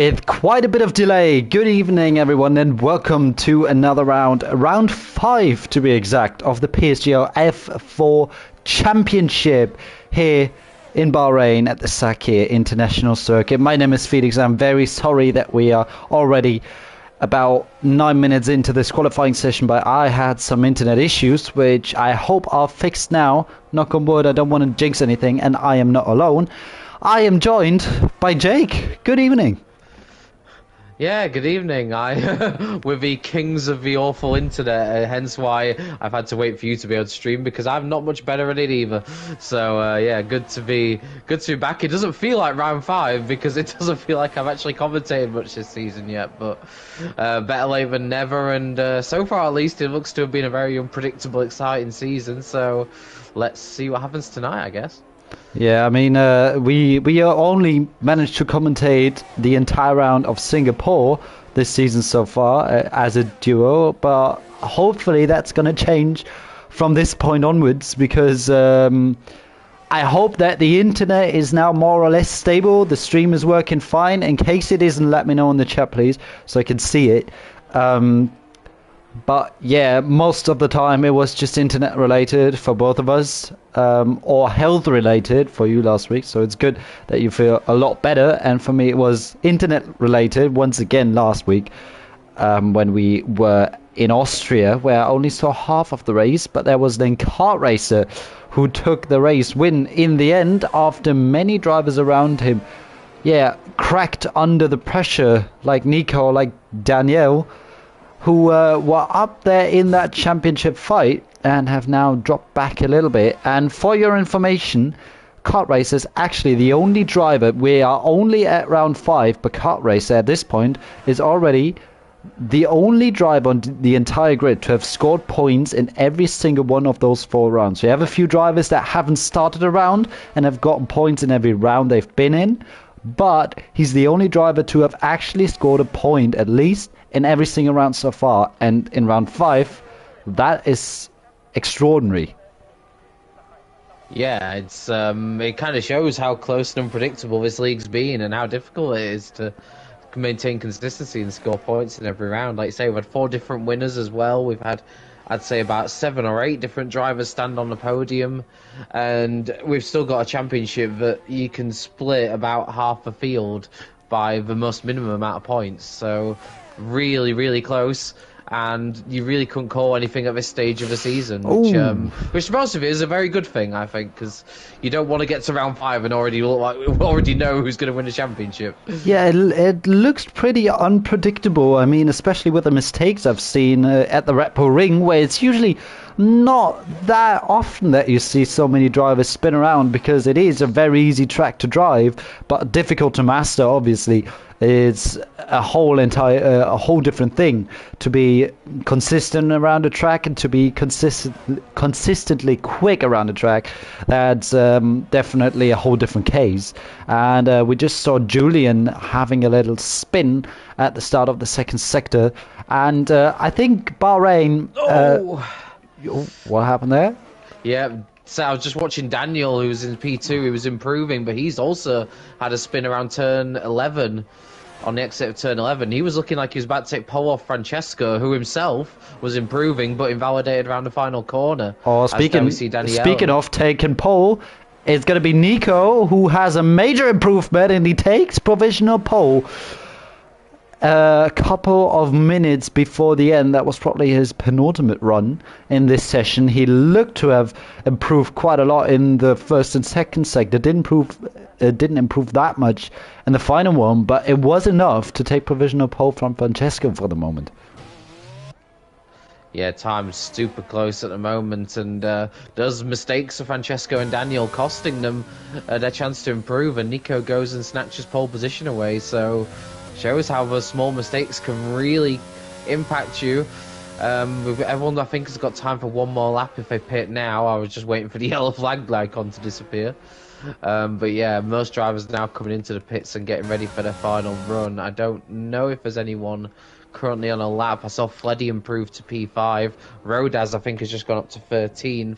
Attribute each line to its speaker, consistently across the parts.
Speaker 1: With quite a bit of delay, good evening everyone and welcome to another round 5 to be exact, of the PSGL F4 Championship here in Bahrain at the Sakir International Circuit. My name is Felix. I'm very sorry that we are already about 9 minutes into this qualifying session, but I had some internet issues which I hope are fixed now. Knock on wood, I don't want to jinx anything, and I am not alone. I am joined by Jake. Good evening.
Speaker 2: Yeah, good evening. We're the kings of the awful internet, hence why I've had to wait for you to be able to stream because I'm not much better at it either. So yeah, good to be back. It doesn't feel like round 5 because it doesn't feel like I've actually commentated much this season yet. But better late than never, and so far at least it looks to have been a very unpredictable, exciting season. So let's see what happens tonight, I guess.
Speaker 1: Yeah, I mean, we only managed to commentate the entire round of Singapore this season so far as a duo, but hopefully that's going to change from this point onwards because I hope that the internet is now more or less stable, the stream is working fine. In case it isn't, let me know in the chat please so I can see it. But yeah, most of the time it was just internet related for both of us, or health related for you last week. So it's good that you feel a lot better. And for me, it was internet related once again last week, when we were in Austria, where I only saw half of the race. But there was then kart racer who took the race win in the end after many drivers around him, yeah, cracked under the pressure, like Nico, like Danielle, who were up there in that championship fight and have now dropped back a little bit. And for your information, kart racer is actually the only driver. We are only at round 5, but kart racer at this point is already the only driver on the entire grid to have scored points in every single one of those 4 rounds. So you have a few drivers that haven't started a round and have gotten points in every round they've been in, but he's the only driver to have actually scored a point at least in every single round so far, and in round 5 that is extraordinary.
Speaker 2: Yeah, it's it kind of shows how close and unpredictable this league's been and how difficult it is to maintain consistency and score points in every round. Like you say, we've had 4 different winners as well. We've had, I'd say, about 7 or 8 different drivers stand on the podium, and we've still got a championship that you can split about half the field by the most minimum amount of points. So really, really close, and you really couldn't call anything at this stage of the season, which for most of it is a very good thing, I think, because you don't want to get to round 5 and already look like we already know who's going to win the championship.
Speaker 1: Yeah, it looks pretty unpredictable. I mean, especially with the mistakes I've seen at the Red Bull Ring, where it's usually not that often that you see so many drivers spin around, because it is a very easy track to drive, but difficult to master, obviously. It's a whole different thing to be consistent around the track and to be consistently quick around the track. That's definitely a whole different case. And we just saw Julian having a little spin at the start of the second sector, and I think Bahrain. What happened there?
Speaker 2: Yeah. So I was just watching Daniel, who's in P2. He was improving, but he's also had a spin around turn 11. On the exit of turn 11, he was looking like he was about to take pole off Francesco, who himself was improving but invalidated around the final corner.
Speaker 1: Oh, speaking of taking pole, it's going to be Nico, who has a major improvement, and he takes provisional pole a couple of minutes before the end. That was probably his penultimate run in this session. He looked to have improved quite a lot in the first and second sector. Didn't improve that much in the final one, but it was enough to take provisional pole from Francesco for the moment.
Speaker 2: Yeah, time's super close at the moment, and those mistakes of Francesco and Daniel costing them their chance to improve, and Nico goes and snatches pole position away. So shows how those small mistakes can really impact you. Everyone, I think, has got time for one more lap if they pit now. I was just waiting for the yellow flag icon to disappear. But yeah, most drivers now coming into the pits and getting ready for their final run. I don't know if there's anyone currently on a lap. I saw Fleddy improve to P5. Rodaz, I think, has just gone up to 13th.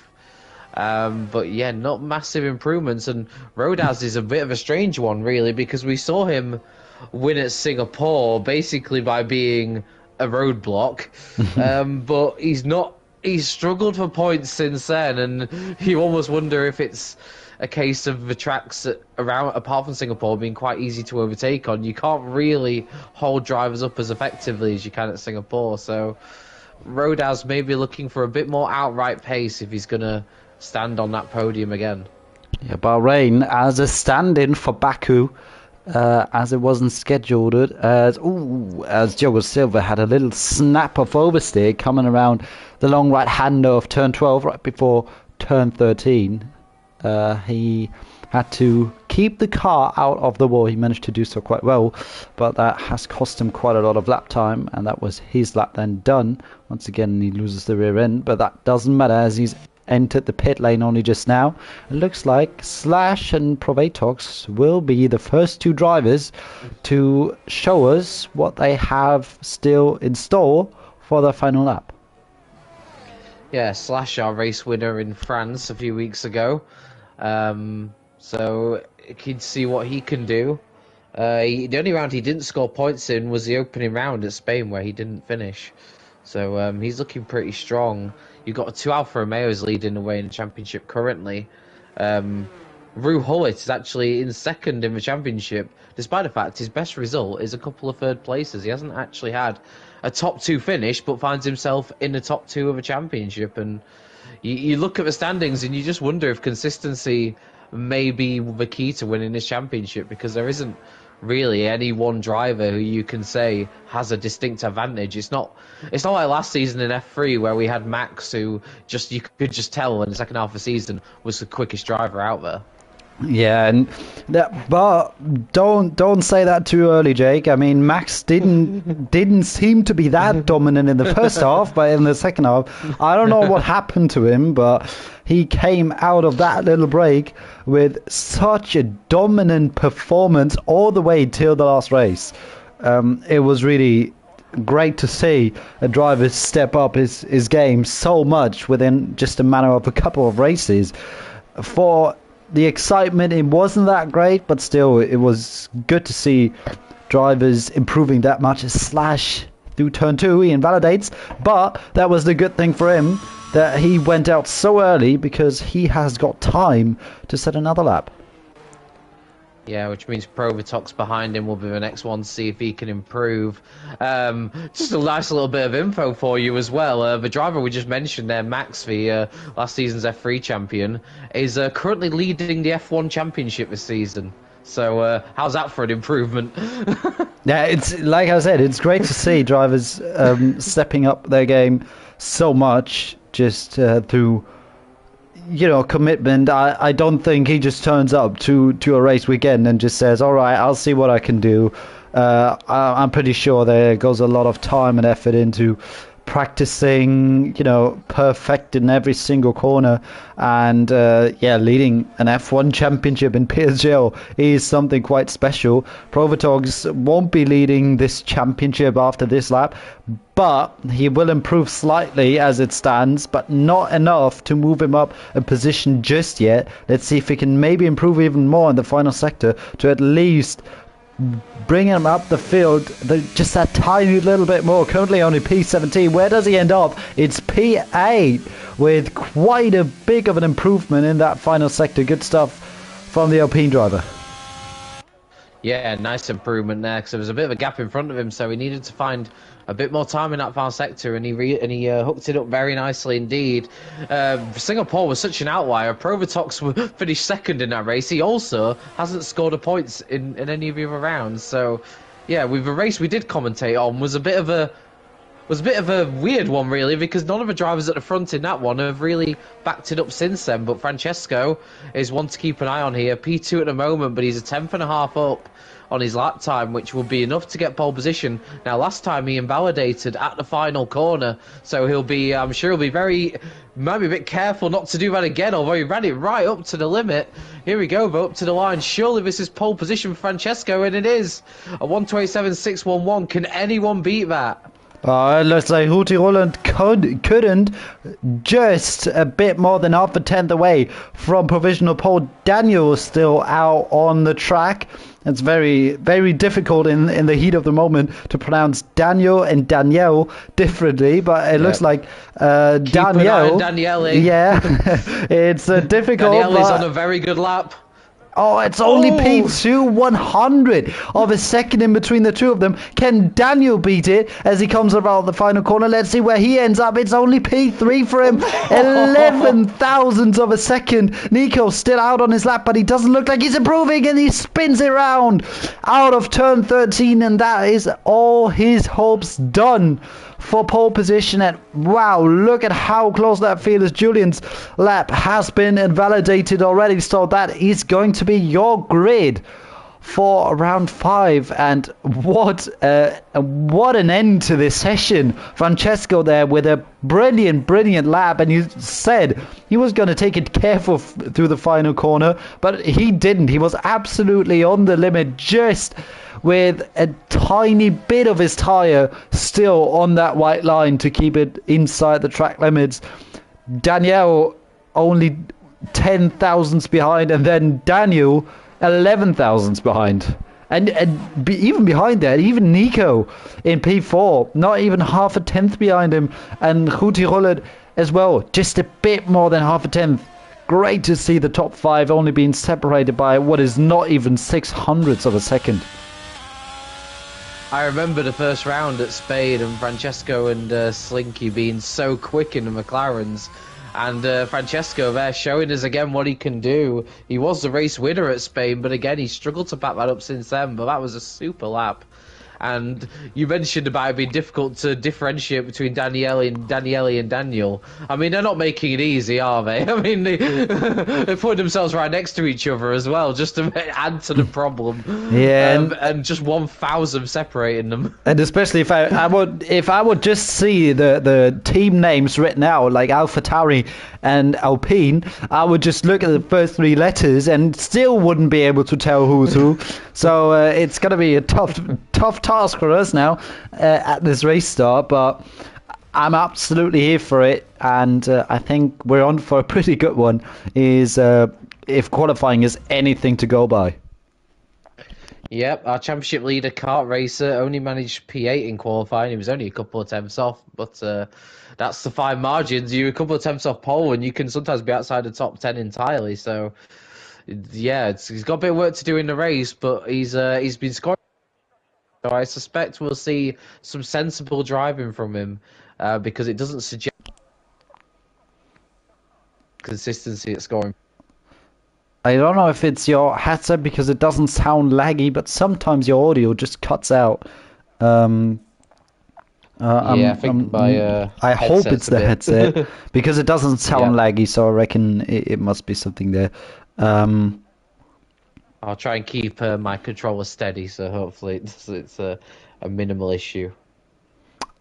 Speaker 2: But yeah, not massive improvements. And Rodaz is a bit of a strange one, really, because we saw him win at Singapore basically by being a roadblock. But he's not. He's struggled for points since then, and you almost wonder if it's a case of the tracks around, apart from Singapore, being quite easy to overtake on. You can't really hold drivers up as effectively as you can at Singapore. So Rodaz may be looking for a bit more outright pace if he's going to stand on that podium again.
Speaker 1: Yeah, Bahrain as a stand-in for Baku, as it wasn't scheduled. As Diogo Silva had a little snap of oversteer coming around the long right-hander of turn 12 right before turn 13. He had to keep the car out of the wall. He managed to do so quite well, but that has cost him quite a lot of lap time, and that was his lap then done. Once again, he loses the rear end, but that doesn't matter as he's entered the pit lane only just now. It looks like Slash and Provatox will be the first two drivers to show us what they have still in store for the final lap.
Speaker 2: Yeah, Slash, our race winner in France a few weeks ago. So you can see what he can do. The only round he didn't score points in was the opening round at Spain, where he didn't finish. So he's looking pretty strong. You've got two Alfa Romeos leading the way in the championship currently. Rue Hullet is actually in second in the championship, despite the fact his best result is a couple of third places. He hasn't actually had a top two finish, but finds himself in the top two of a championship. And you look at the standings and you just wonder if consistency may be the key to winning this championship, because there isn't really any one driver who you can say has a distinct advantage. It's not like last season in F3 where we had Max, who you could just tell in the second half of the season was the quickest driver out there.
Speaker 1: Yeah, but don't say that too early, Jake. I mean, Max didn't seem to be that dominant in the first half, but in the second half, I don't know what happened to him, but he came out of that little break with such a dominant performance all the way till the last race. It was really great to see a driver step up his game so much within just a matter of a couple of races. For the excitement, it wasn't that great, but still, it was good to see drivers improving that much. Slash through turn 2, he invalidates, but that was the good thing for him, that he went out so early because he has got time to set another lap.
Speaker 2: Yeah, which means Provatox behind him will be the next one to see if he can improve. Just a nice little bit of info for you as well. The driver we just mentioned there, Max, the last season's F3 champion, is currently leading the F1 championship this season. So how's that for an improvement?
Speaker 1: Yeah, it's like I said, it's great to see drivers stepping up their game so much just through commitment. I don't think he just turns up to a race weekend and just says, all right, I'll see what I can do. I'm pretty sure there goes a lot of time and effort into practicing, perfecting every single corner, and leading an F1 championship in PSGL is something quite special. Provatogs won't be leading this championship after this lap, but he will improve slightly as it stands, but not enough to move him up a position just yet. Let's see if he can maybe improve even more in the final sector to at least bring him up the field just that tiny little bit more. Currently only P17. Where does he end up? It's P8 with quite a big of an improvement in that final sector. Good stuff from the Alpine driver.
Speaker 2: Yeah, nice improvement there, because there was a bit of a gap in front of him, so he needed to find a bit more time in that final sector, and he hooked it up very nicely indeed. Singapore was such an outlier. Provatox finished second in that race. He also hasn't scored a points in any of the other rounds. So, yeah, with the race we did commentate on was a bit of a weird one, really, because none of the drivers at the front in that one have really backed it up since then. But Francesco is one to keep an eye on here. P2 at the moment, but he's a tenth and a half up on his lap time, which will be enough to get pole position. Now, last time he invalidated at the final corner, so I'm sure he'll be might be a bit careful not to do that again, although he ran it right up to the limit. Here we go, but up to the line. Surely this is pole position for Francesco, and it is. A 1:27.611. Can anyone beat that?
Speaker 1: It looks like Houti Roland couldn't, just a bit more than half a tenth away from provisional pole. Daniel still out on the track. It's very, very difficult in the heat of the moment to pronounce Daniel and Danielle differently, but it looks like Danielle.
Speaker 2: Daniele.
Speaker 1: Yeah, it's difficult.
Speaker 2: Daniele is
Speaker 1: but
Speaker 2: on a very good lap.
Speaker 1: Oh, it's only P2 100 of a second in between the two of them. Can Daniel beat it as he comes around the final corner? Let's see where he ends up. It's only P3 for him. 11 thousandths of a second. Nico still out on his lap, but he doesn't look like he's improving, and he spins it around out of turn 13, and that is all his hopes done for pole position. And wow, look at how close that field is. Julian's lap has been invalidated already, so that is going to be your grid for round 5. And what an end to this session. Francesco there with a brilliant lap, and you said he was going to take it careful through the final corner, but he didn't. He was absolutely on the limit, just with a tiny bit of his tyre still on that white line to keep it inside the track limits. Danielle only 10 thousandths behind, and then Daniel 11 thousandths behind. And even behind that, even Nico in P4, not even half a tenth behind him, and Guti Rollet as well, just a bit more than half a tenth. Great to see the top 5 only being separated by what is not even 600ths of a second.
Speaker 2: I remember the first round at Spain and Francesco and Slinky being so quick in the McLarens, and Francesco there showing us again what he can do. He was the race winner at Spain, but again he struggled to back that up since then, but that was a super lap. And you mentioned about it being difficult to differentiate between Daniele and Daniel. I mean, they're not making it easy, are they? I mean, they put themselves right next to each other as well, just to add to the problem.
Speaker 1: Yeah,
Speaker 2: and just 1,000 separating them.
Speaker 1: And especially if I would just see the team names written out, like AlphaTauri and Alpine, I would just look at the first 3 letters and still wouldn't be able to tell who's who. So it's going to be a tough task for us now at this race start, but I'm absolutely here for it, and I think we're on for a pretty good one, is if qualifying is anything to go by.
Speaker 2: Yep, our championship leader, kart racer, only managed P8 in qualifying. He was only a couple of tenths off, but that's the fine margins. You're a couple of tenths off pole, and you can sometimes be outside the top 10 entirely. So, yeah, he's got a bit of work to do in the race, but he's been scoring. So I suspect we'll see some sensible driving from him, because it doesn't suggest consistency at scoring.
Speaker 1: I don't know if it's your headset because it doesn't sound laggy, but sometimes your audio just cuts out.
Speaker 2: I think
Speaker 1: I hope it's the headset because it doesn't sound laggy, so I reckon it must be something there.
Speaker 2: I'll try and keep my controller steady, so hopefully it's a minimal issue.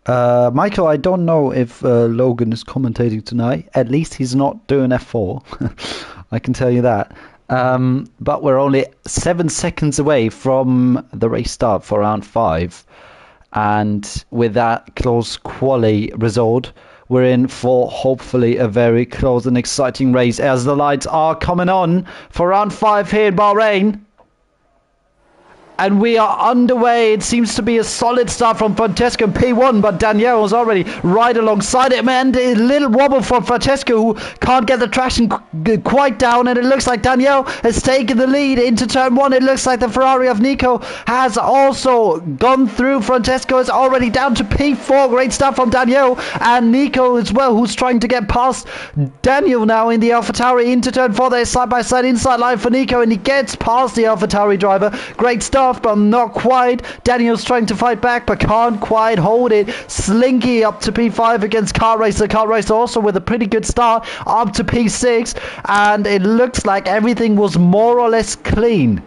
Speaker 1: Michael, I don't know if Logan is commentating tonight. At least he's not doing F4. I can tell you that. But we're only 7 seconds away from the race start for round 5. And with that close quali result, we're in for hopefully a very close and exciting race as the lights are coming on for round 5 here in Bahrain. And we are underway. It seems to be a solid start from Francesco in P1, but Danielle is already right alongside him. And a little wobble from Francesco, who can't get the traction quite down. And it looks like Danielle has taken the lead into turn 1. It looks like the Ferrari of Nico has also gone through. Francesco is already down to P4. Great stuff from Danielle. And Nico as well, who's trying to get past Daniel now in the AlphaTauri into turn 4. They're side-by-side inside line for Nico, and he gets past the AlphaTauri driver. Great stuff, but not quite. Daniel's trying to fight back, but can't quite hold it. Slinky up to P5 against Kart Racer. Kart Racer also with a pretty good start up to P6, and it looks like everything was more or less clean.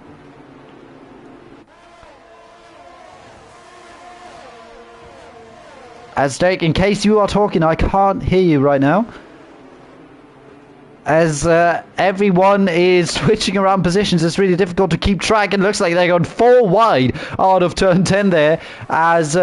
Speaker 1: Aztec, in case you are talking, I can't hear you right now, as everyone is switching around positions. It's really difficult to keep track. It looks like they're going 4 wide out of turn 10 there, as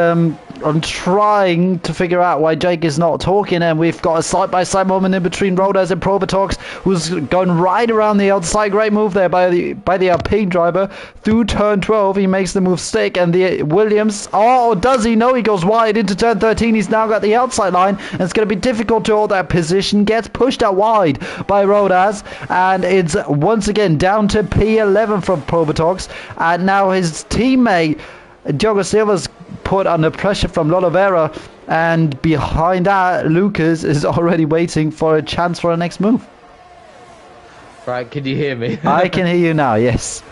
Speaker 1: I'm trying to figure out why Jake is not talking, and we've got a side-by-side moment in between Rodas and Probatox, who's going right around the outside. Great move there by the Alpine driver through turn 12. He makes the move stick, and the Williams. Oh, does he? No, he goes wide into turn 13. He's now got the outside line, and it's going to be difficult to hold that position. Gets pushed out wide by Rodas, and it's once again down to P11 from Probatox, and now his teammate Diogo Silva's put under pressure from Lolovera, and behind that Lucas is already waiting for a chance for a next move.
Speaker 2: Right, can you hear me?
Speaker 1: I can hear you now, yes.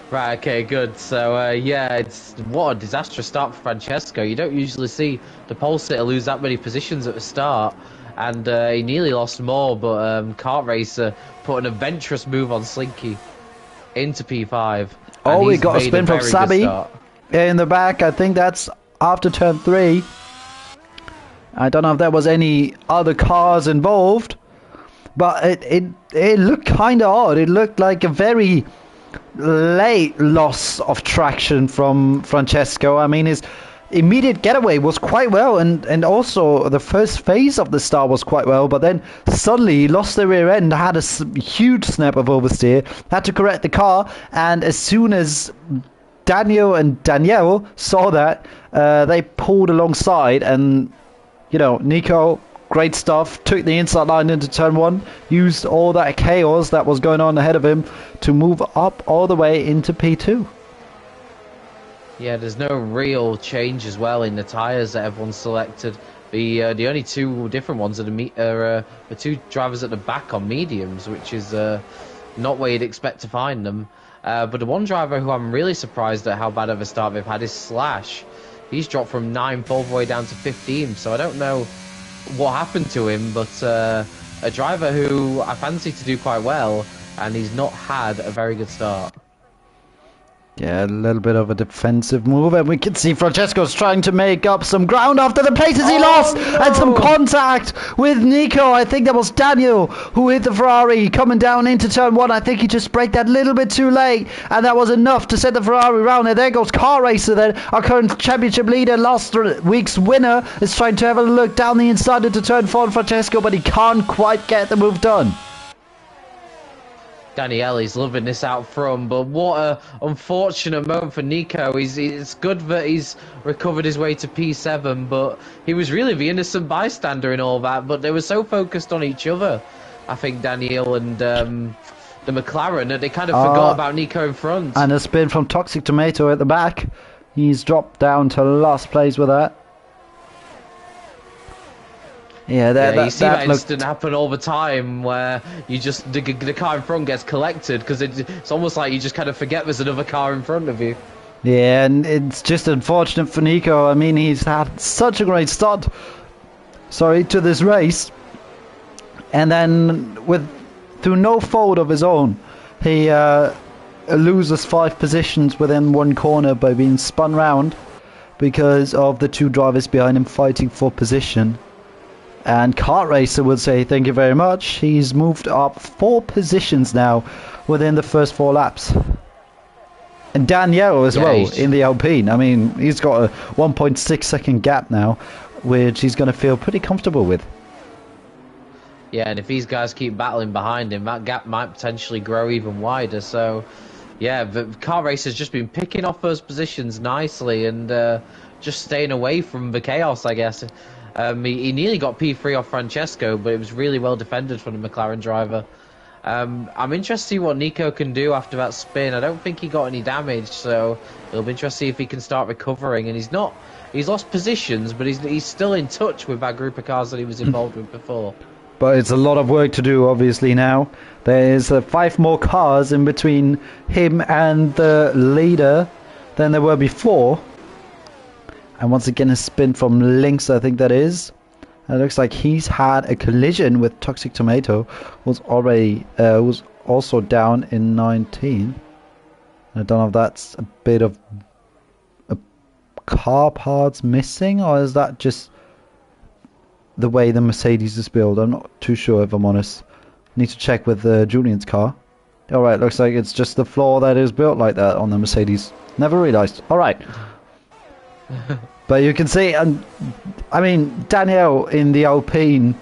Speaker 2: Right, okay, good. So, yeah, it's what a disastrous start for Francesco. You don't usually see the pole sitter lose that many positions at the start, and he nearly lost more, but Kart Racer put an adventurous move on Slinky into P5.
Speaker 1: Oh, we got a spin from Sabi in the back. I think that's after turn 3. I don't know if there was any other cars involved, but it looked kind of odd. It looked like a very late loss of traction from Francesco. I mean, his immediate getaway was quite well, and also the first phase of the start was quite well, but then suddenly he lost the rear end, had a huge snap of oversteer, had to correct the car, and as soon as Daniel and Danielle saw that, they pulled alongside, and you know, Nico, great stuff, took the inside line into turn 1, used all that chaos that was going on ahead of him to move up all the way into P2.
Speaker 2: Yeah, there's no real change as well in the tyres that everyone selected. The only two different ones are the two drivers at the back on mediums, which is not where you'd expect to find them. But the one driver who I'm really surprised at how bad of a start they've had is Slash. He's dropped from 9th all the way down to 15th, so I don't know what happened to him, but a driver who I fancy to do quite well, and he's not had a very good start.
Speaker 1: Yeah, a little bit of a defensive move, and we can see Francesco's trying to make up some ground after the places he lost, and some contact with Nico. I think that was Daniel who hit the Ferrari coming down into turn 1. I think he just braked that little bit too late, and that was enough to set the Ferrari round. And there goes Car Racer then, our current championship leader, last week's winner, is trying to have a look down the inside into turn 4 on Francesco, but he can't quite get the move done.
Speaker 2: Daniele's loving this out front, but what a unfortunate moment for Nico. It's good that he's recovered his way to P7, but he was really the innocent bystander in all that, but they were so focused on each other, I think, Daniel and the McLaren, that they kind of forgot about Nico in front.
Speaker 1: And a spin from Toxic Tomato at the back. He's dropped down to last place with that. Yeah,
Speaker 2: you see that instant happen all the time where you just the car in front gets collected because it's almost like you just kind of forget there's another car in front of you.
Speaker 1: Yeah, and it's just unfortunate for Nico. I mean, he's had such a great start, to this race, and then through no fault of his own, he loses 5 positions within one corner by being spun round because of the 2 drivers behind him fighting for position. And Kart Racer would say thank you very much. He's moved up 4 positions now within the first 4 laps. And Daniel as well in the Alpine. I mean, he's got a 1.6 second gap now, which he's going to feel pretty comfortable with.
Speaker 2: Yeah, and if these guys keep battling behind him, that gap might potentially grow even wider. So, yeah, the Kart Racer's just been picking off those positions nicely and just staying away from the chaos, I guess. He nearly got P3 off Francesco, but it was really well defended from the McLaren driver. I'm interested to see what Nico can do after that spin. I don't think he got any damage, so it'll be interesting to see if he can start recovering. And he's lost positions, but he's still in touch with that group of cars that he was involved with before.
Speaker 1: But it's a lot of work to do, obviously, now. There's 5 more cars in between him and the leader than there were before. And once again, a spin from Lynx, I think that is. And it looks like he's had a collision with Toxic Tomato, who's also down in 19. I don't know if that's a bit of car parts missing, or is that just the way the Mercedes is built? I'm not too sure, if I'm honest. Need to check with Julian's car. Alright, looks like it's just the floor that is built like that on the Mercedes. Never realized. Alright. But you can see, and I mean, Daniel in the Alpine,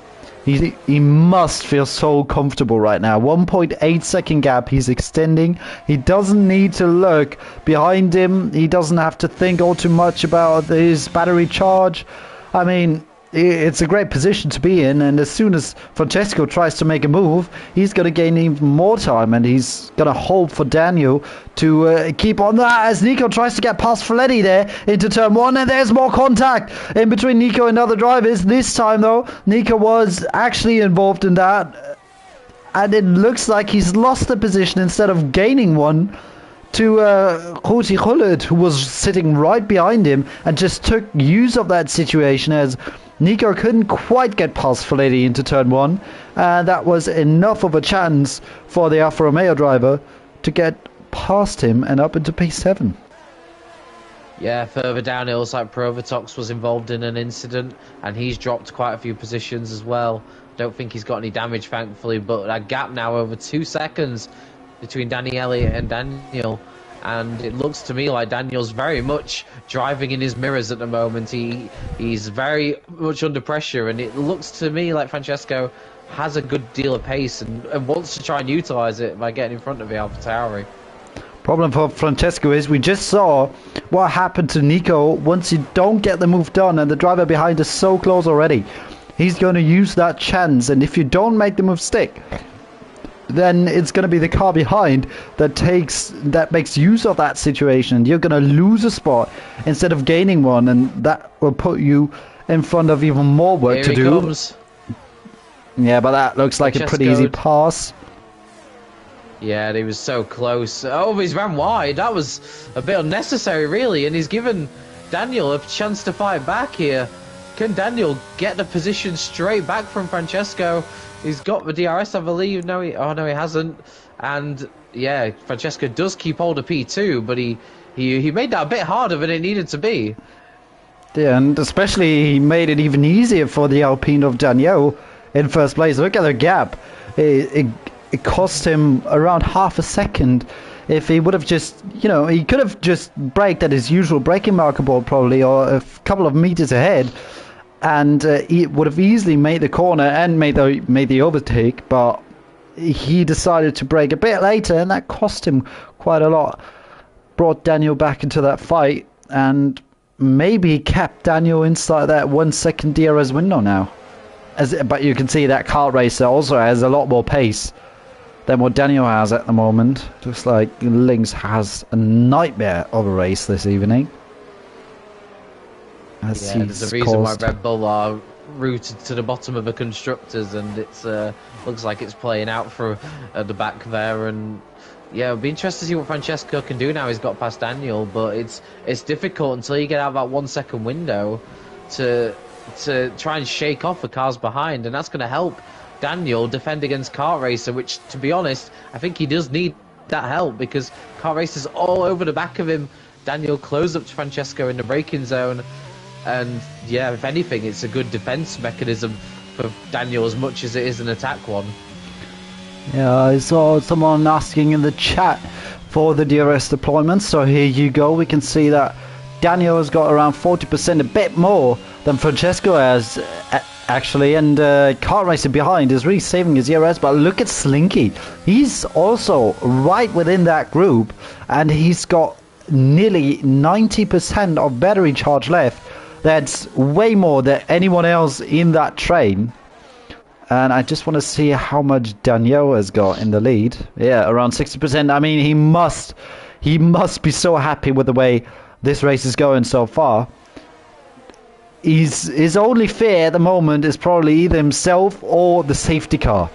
Speaker 1: he must feel so comfortable right now. 1.8 second gap, he's extending. He doesn't need to look behind him. He doesn't have to think all too much about his battery charge. I mean, it's a great position to be in, and as soon as Francesco tries to make a move, he's going to gain even more time, and he's going to hold for Daniel to keep on that as Nico tries to get past Fleddy there into turn one, and there's more contact in between Nico and other drivers. This time, though, Nico was actually involved in that, and it looks like he's lost the position instead of gaining one to Ruti Gullit, who was sitting right behind him and just took use of that situation as Nico couldn't quite get past Fleddy into turn one, and that was enough of a chance for the Alfa Romeo driver to get past him and up into P7.
Speaker 2: Yeah, further down it looks like Provatox was involved in an incident and he's dropped quite a few positions as well. Don't think he's got any damage, thankfully, but that gap now over 2 seconds between Danny Elliott and Daniel, and it looks to me like Daniel's very much driving in his mirrors at the moment. He's very much under pressure, and it looks to me like Francesco has a good deal of pace and wants to try and utilise it by getting in front of the AlphaTauri.
Speaker 1: Problem for Francesco is we just saw what happened to Nico once you don't get the move done and the driver behind is so close already. He's going to use that chance, and if you don't make the move stick, then it's going to be the car behind that makes use of that situation, and you're going to lose a spot instead of gaining one, and that will put you in front of even more work
Speaker 2: Here
Speaker 1: to
Speaker 2: he
Speaker 1: do.
Speaker 2: comes.
Speaker 1: Yeah, but that looks like a pretty easy pass.
Speaker 2: Yeah, he was so close. Oh, he's ran wide. That was a bit unnecessary, really, and he's given Daniel a chance to fight back here. Can Daniel get the position straight back from Francesco? He's got the DRS, I believe. No, he hasn't. And yeah, Francesco does keep hold of P2, but he made that a bit harder than it needed to be.
Speaker 1: Yeah, and especially he made it even easier for the Alpine of Daniel in first place. Look at the gap. It cost him around half a second. If he would have just, he could have just braked at his usual braking marker board probably, or a couple of meters ahead, and he would have easily made the corner and made the overtake, but he decided to brake a bit later, and that cost him quite a lot. Brought Daniel back into that fight, and maybe kept Daniel inside that 1 second DRS window now. But you can see that kart racer also has a lot more pace than what Daniel has at the moment. Looks like Lynx has a nightmare of a race this evening.
Speaker 2: There's a reason why Red Bull are rooted to the bottom of the constructors, and it's looks like it's playing out for the back there. And yeah, it'll be interesting to see what Francesco can do now. He's got past Daniel, but it's difficult until you get out of that 1 second window to try and shake off the cars behind, and that's going to help Daniel defend against Kart Racer, which, to be honest, I think he does need that help because Kart Racer's all over the back of him. Daniel closed up to Francesco in the braking zone, and yeah, if anything, it's a good defense mechanism for Daniel as much as it is an attack one.
Speaker 1: Yeah, I saw someone asking in the chat for the DRS deployment, so here you go. We can see that Daniel has got around 40%, a bit more than Francesco has actually, and Kart Racer behind is really saving his DRS. But look at Slinky, he's also right within that group, and he's got nearly 90% of battery charge left. That's way more than anyone else in that train. And I just want to see how much Daniel has got in the lead. Yeah, around 60%. I mean, he must be so happy with the way this race is going so far. His only fear at the moment is probably either himself or the safety car.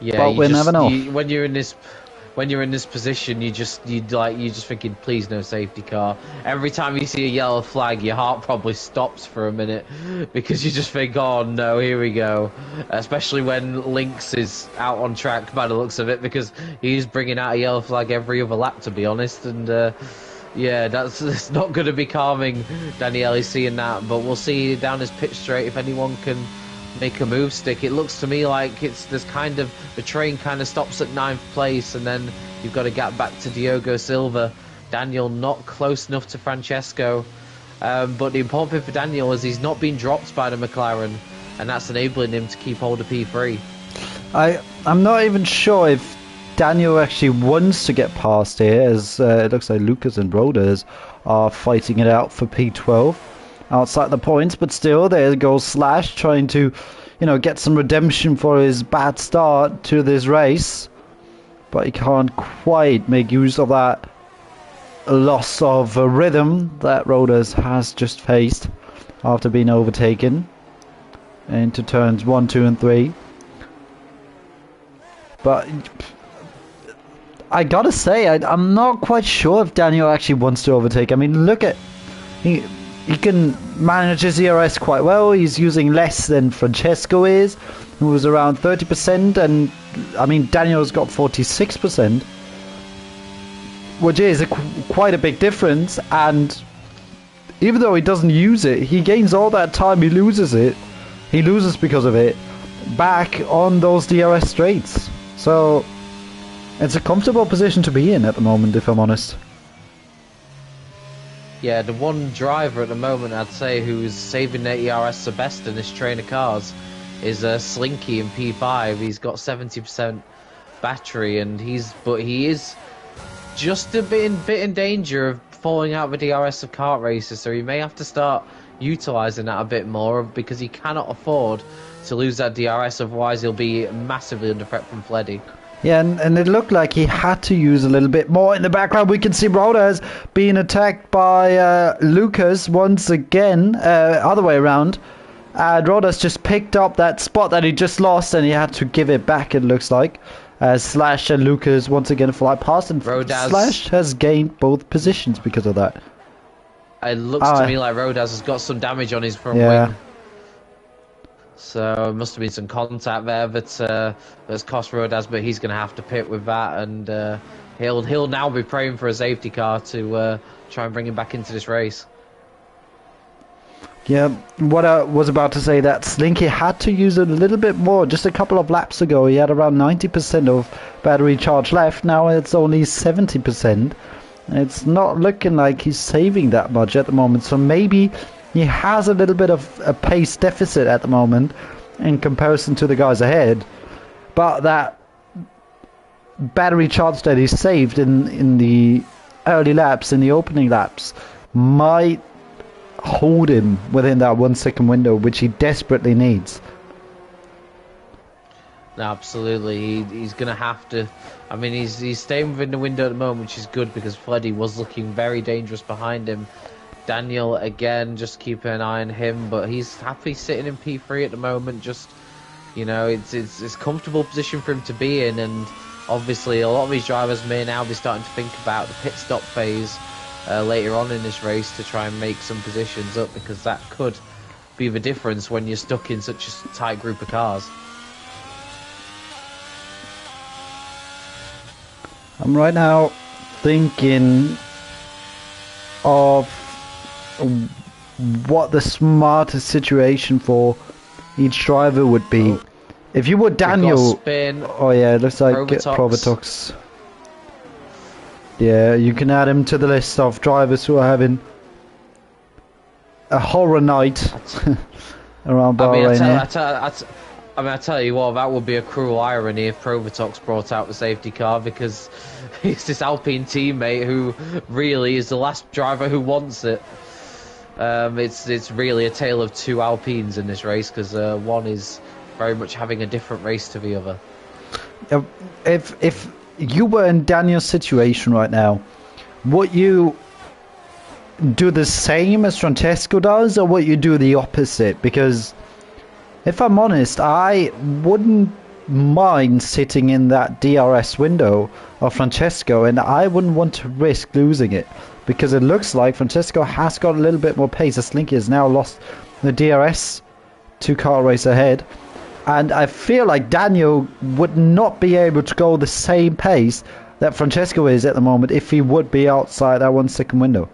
Speaker 2: Yeah,
Speaker 1: but we'll never know.
Speaker 2: When you're in this position, you just thinking, please no safety car. Every time you see a yellow flag, your heart probably stops for a minute because you just think, oh no, here we go. Especially when Lynx is out on track by the looks of it, because he's bringing out a yellow flag every other lap, to be honest. And yeah, it's not going to be calming Daniele seeing that, but we'll see down his pit straight if anyone can make a move stick. It looks to me like the train kind of stops at 9th place, and then you've got to get back to Diogo Silva Daniel not close enough to Francesco. But the important thing for Daniel is he's not being dropped by the McLaren, and that's enabling him to keep hold of P3.
Speaker 1: I'm not even sure if Daniel actually wants to get past here, as it looks like Lucas and Broders are fighting it out for P12 outside the points, but still there goes Slash trying to, you know, get some redemption for his bad start to this race, but he can't quite make use of that loss of rhythm that Broders has just faced after being overtaken into turns 1, 2 and 3. But I gotta say, I'm not quite sure if Daniel actually wants to overtake. I mean, look at... He can manage his ERS quite well. He's using less than Francesco is, who was around 30%. And, I mean, Daniel's got 46%. Which is quite a big difference. And even though he doesn't use it, he gains all that time he loses it. He loses because of it back on those DRS straights. So it's a comfortable position to be in at the moment, if I'm honest.
Speaker 2: Yeah, the one driver at the moment I'd say who's saving their ERS the best in this train of cars is Slinky in P5. He's got 70% battery, and he is just a bit in danger of falling out of the DRS of kart races. So he may have to start utilising that a bit more, because he cannot afford to lose that DRS, otherwise he'll be massively under threat from Fleddy.
Speaker 1: Yeah, and it looked like he had to use a little bit more. In the background we can see Broders being attacked by Lucas once again, other way around. Broders just picked up that spot that he just lost, and he had to give it back, it looks like. Slash and Lucas once again fly past, and
Speaker 2: Rodaz.
Speaker 1: Slash has gained both positions because of that.
Speaker 2: It looks to me like Rodaz has got some damage on his front wing. So it must have been some contact there that's cost Rodaz, but he's going to have to pit with that, and he'll now be praying for a safety car to try and bring him back into this race.
Speaker 1: Yeah, what I was about to say, that Slinky had to use it a little bit more. Just a couple of laps ago he had around 90% of battery charge left. Now it's only 70%. It's not looking like he's saving that much at the moment, so maybe he has a little bit of a pace deficit at the moment in comparison to the guys ahead. But that battery charge that he saved in the early laps, in the opening laps, might hold him within that 1 second window, which he desperately needs.
Speaker 2: No, absolutely. He's going to have to... I mean, he's staying within the window at the moment, which is good, because Fleddy was looking very dangerous behind him. Daniel, again, just keeping an eye on him, but he's happy sitting in P3 at the moment. Just, you know, it's a comfortable position for him to be in, and obviously a lot of these drivers may now be starting to think about the pit stop phase later on in this race to try and make some positions up, because that could be the difference when you're stuck in such a tight group of cars.
Speaker 1: I'm right now thinking of what the smartest situation for each driver would be. Oh. If you were Daniel... Oh yeah, it looks like Provatox. Yeah, you can add him to the list of drivers who are having a horror night around Bahrain.
Speaker 2: I tell you what, that would be a cruel irony if Provatox brought out the safety car, because it's this Alpine teammate who really is the last driver who wants it. It's really a tale of two Alpines in this race, because one is very much having a different race to the other.
Speaker 1: If you were in Daniel's situation right now, would you do the same as Francesco does, or would you do the opposite? Because if I'm honest, I wouldn't mind sitting in that DRS window of Francesco, and I wouldn't want to risk losing it, because it looks like Francesco has got a little bit more pace. As Slinky has now lost the DRS 2-car race ahead, and I feel like Daniel would not be able to go the same pace that Francesco is at the moment if he would be outside that 1 second window.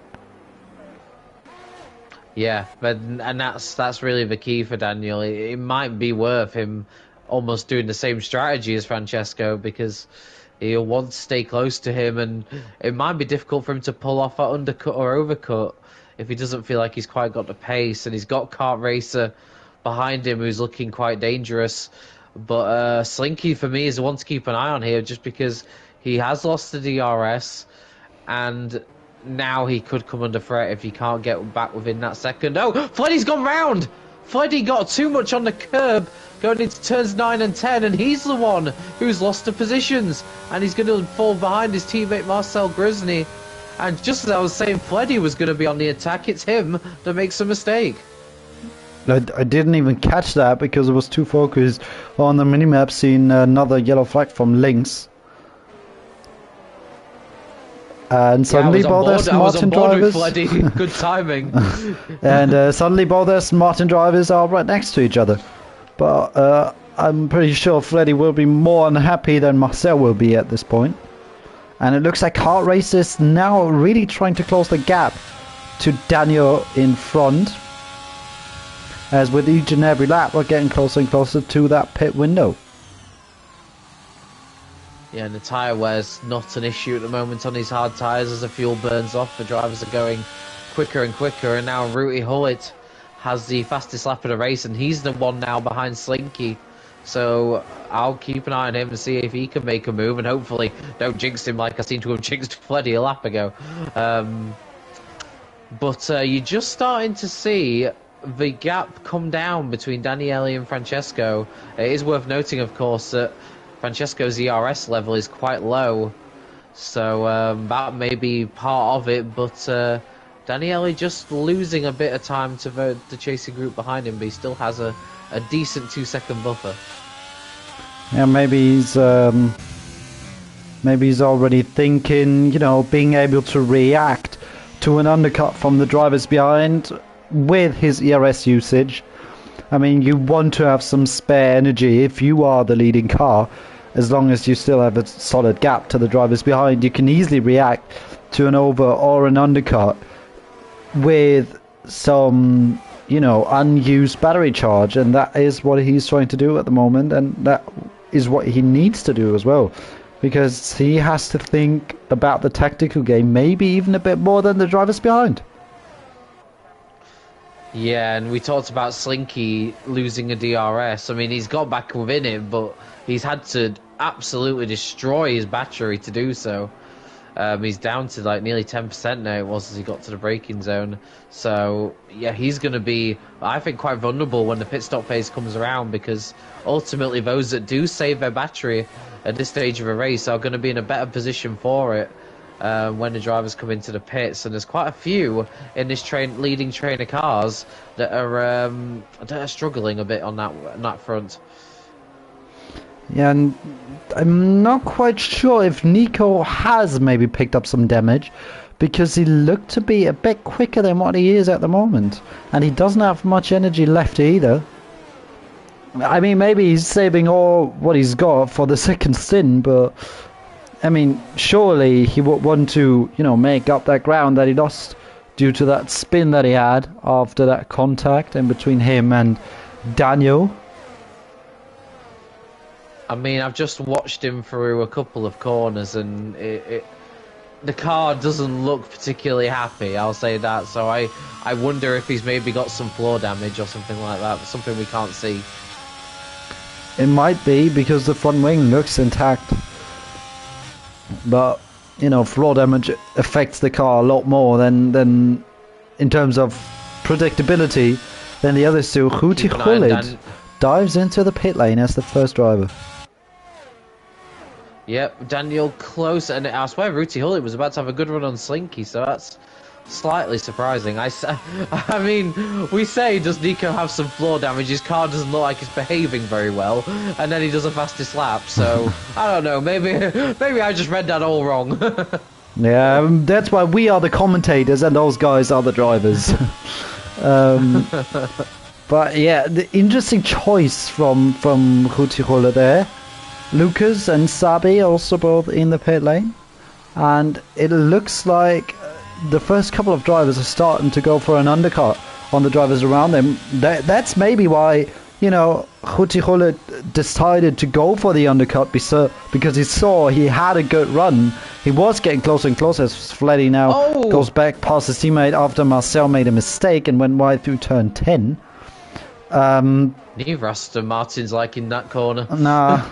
Speaker 2: Yeah, and that's really the key for Daniel. It might be worth him almost doing the same strategy as Francesco, because He'll want to stay close to him, and it might be difficult for him to pull off that undercut or overcut if he doesn't feel like he's quite got the pace. And he's got Kart Racer behind him who's looking quite dangerous. But Slinky, for me, is the one to keep an eye on here, just because he has lost the DRS, and now he could come under threat if he can't get back within that second. Oh, Fleddy's gone round! Fleddy got too much on the curb going into turns 9 and 10, and he's the one who's lost the positions, and he's going to fall behind his teammate Marcel Grosny. And just as I was saying Fleddy was going to be on the attack, it's him that makes a mistake.
Speaker 1: I didn't even catch that because I was too focused on the minimap, seeing another yellow flag from links. And suddenly both their Martin drivers...
Speaker 2: Good timing.
Speaker 1: And suddenly both their Martin drivers are right next to each other. But I'm pretty sure Freddy will be more unhappy than Marcel will be at this point. And it looks like Kart Race is now really trying to close the gap to Daniel in front. As with each and every lap, we're getting closer and closer to that pit window.
Speaker 2: Yeah, and the tyre wear's not an issue at the moment on these hard tyres as the fuel burns off. The drivers are going quicker and quicker, and now Rooty Hullet has the fastest lap of the race, and he's the one now behind Slinky. So I'll keep an eye on him and see if he can make a move, and hopefully don't jinx him like I seem to have jinxed Fleddy a lap ago. But you're just starting to see the gap come down between Daniele and Francesco. It is worth noting, of course, that Francesco's ERS level is quite low, so that may be part of it, but Daniele just losing a bit of time to the chasing group behind him, but he still has a decent 2-second buffer.
Speaker 1: Yeah, maybe he's already thinking, you know, being able to react to an undercut from the drivers behind with his ERS usage. I mean, you want to have some spare energy if you are the leading car. As long as you still have a solid gap to the drivers behind, you can easily react to an over or an undercut with some, you know, unused battery charge, and that is what he's trying to do at the moment, and that is what he needs to do as well, because he has to think about the tactical game, maybe even a bit more than the drivers behind.
Speaker 2: Yeah, and we talked about Slinky losing a DRS. I mean, he's got back within it, but he's had to absolutely destroy his battery to do so. He's down to like nearly 10% now, it was, as he got to the braking zone. So, yeah, he's going to be, I think, quite vulnerable when the pit stop phase comes around, because ultimately those that do save their battery at this stage of a race are going to be in a better position for it. When the drivers come into the pits, and there's quite a few in this leading train of cars that are struggling a bit on that front.
Speaker 1: Yeah, and I'm not quite sure if Nico has maybe picked up some damage, because he looked to be a bit quicker than what he is at the moment, and he doesn't have much energy left either. I mean, maybe he's saving all what he's got for the second stint, but I mean, surely he would want to, you know, make up that ground that he lost due to that spin that he had after that contact in between him and Daniel.
Speaker 2: I mean, I've just watched him through a couple of corners, and the car doesn't look particularly happy, I'll say that. So I wonder if he's maybe got some floor damage or something like that, something we can't see.
Speaker 1: It might be, because the front wing looks intact. But, you know, floor damage affects the car a lot more than in terms of predictability than the others do. Rooty Hullet dives into the pit lane as the first driver.
Speaker 2: Yep, Daniel close, and I swear Rooty Hullet was about to have a good run on Slinky, so that's slightly surprising. I mean, we say, does Nico have some floor damage? His car doesn't look like it's behaving very well, and then he does a fastest lap. So I don't know. Maybe I just read that all wrong.
Speaker 1: Yeah, that's why we are the commentators and those guys are the drivers. But yeah, the interesting choice from Rooty Hullet there. Lucas and Sabi also both in the pit lane, and it looks like the first couple of drivers are starting to go for an undercut on the drivers around them. That's maybe why, you know, Hutihulle decided to go for the undercut because he saw he had a good run. He was getting closer and closer as Fleddy now goes back past his teammate after Marcel made a mistake and went wide through turn 10.
Speaker 2: Neither Aston Martin's like in that corner.
Speaker 1: Nah,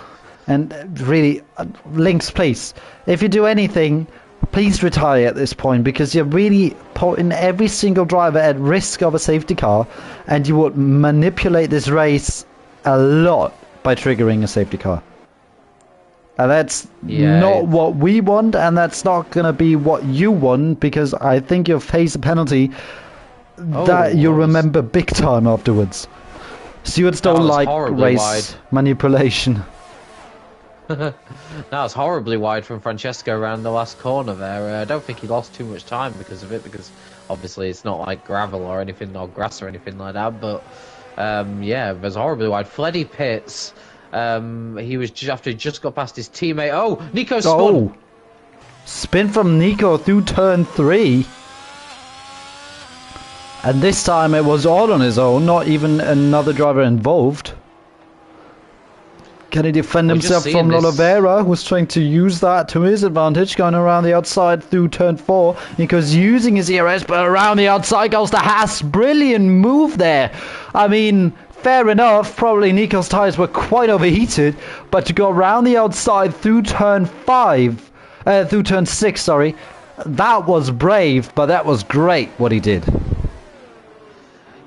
Speaker 1: and really, Lynx, please, if you do anything, please retire at this point, because you're really putting every single driver at risk of a safety car, and you would manipulate this race a lot by triggering a safety car. And that's not what we want, and that's not going to be what you want, because I think you'll face a penalty that you'll remember big time afterwards. Stewards don't like race manipulation.
Speaker 2: That was horribly wide from Francesco around the last corner there. I don't think he lost too much time because of it, because obviously it's not like gravel or anything, or grass or anything like that, but yeah, it was horribly wide. Fleddy pits. He was after he just got past his teammate. Oh, Nico spun!
Speaker 1: Spin from Nico through turn 3. And this time it was all on his own, not even another driver involved. Can he defend himself from Oliveira, who's trying to use that to his advantage, going around the outside through turn 4. Nico's using his ERS, but around the outside goes the Haas. Brilliant move there. I mean, fair enough, probably Nico's tyres were quite overheated, but to go around the outside through turn 6, sorry, that was brave, but that was great what he did.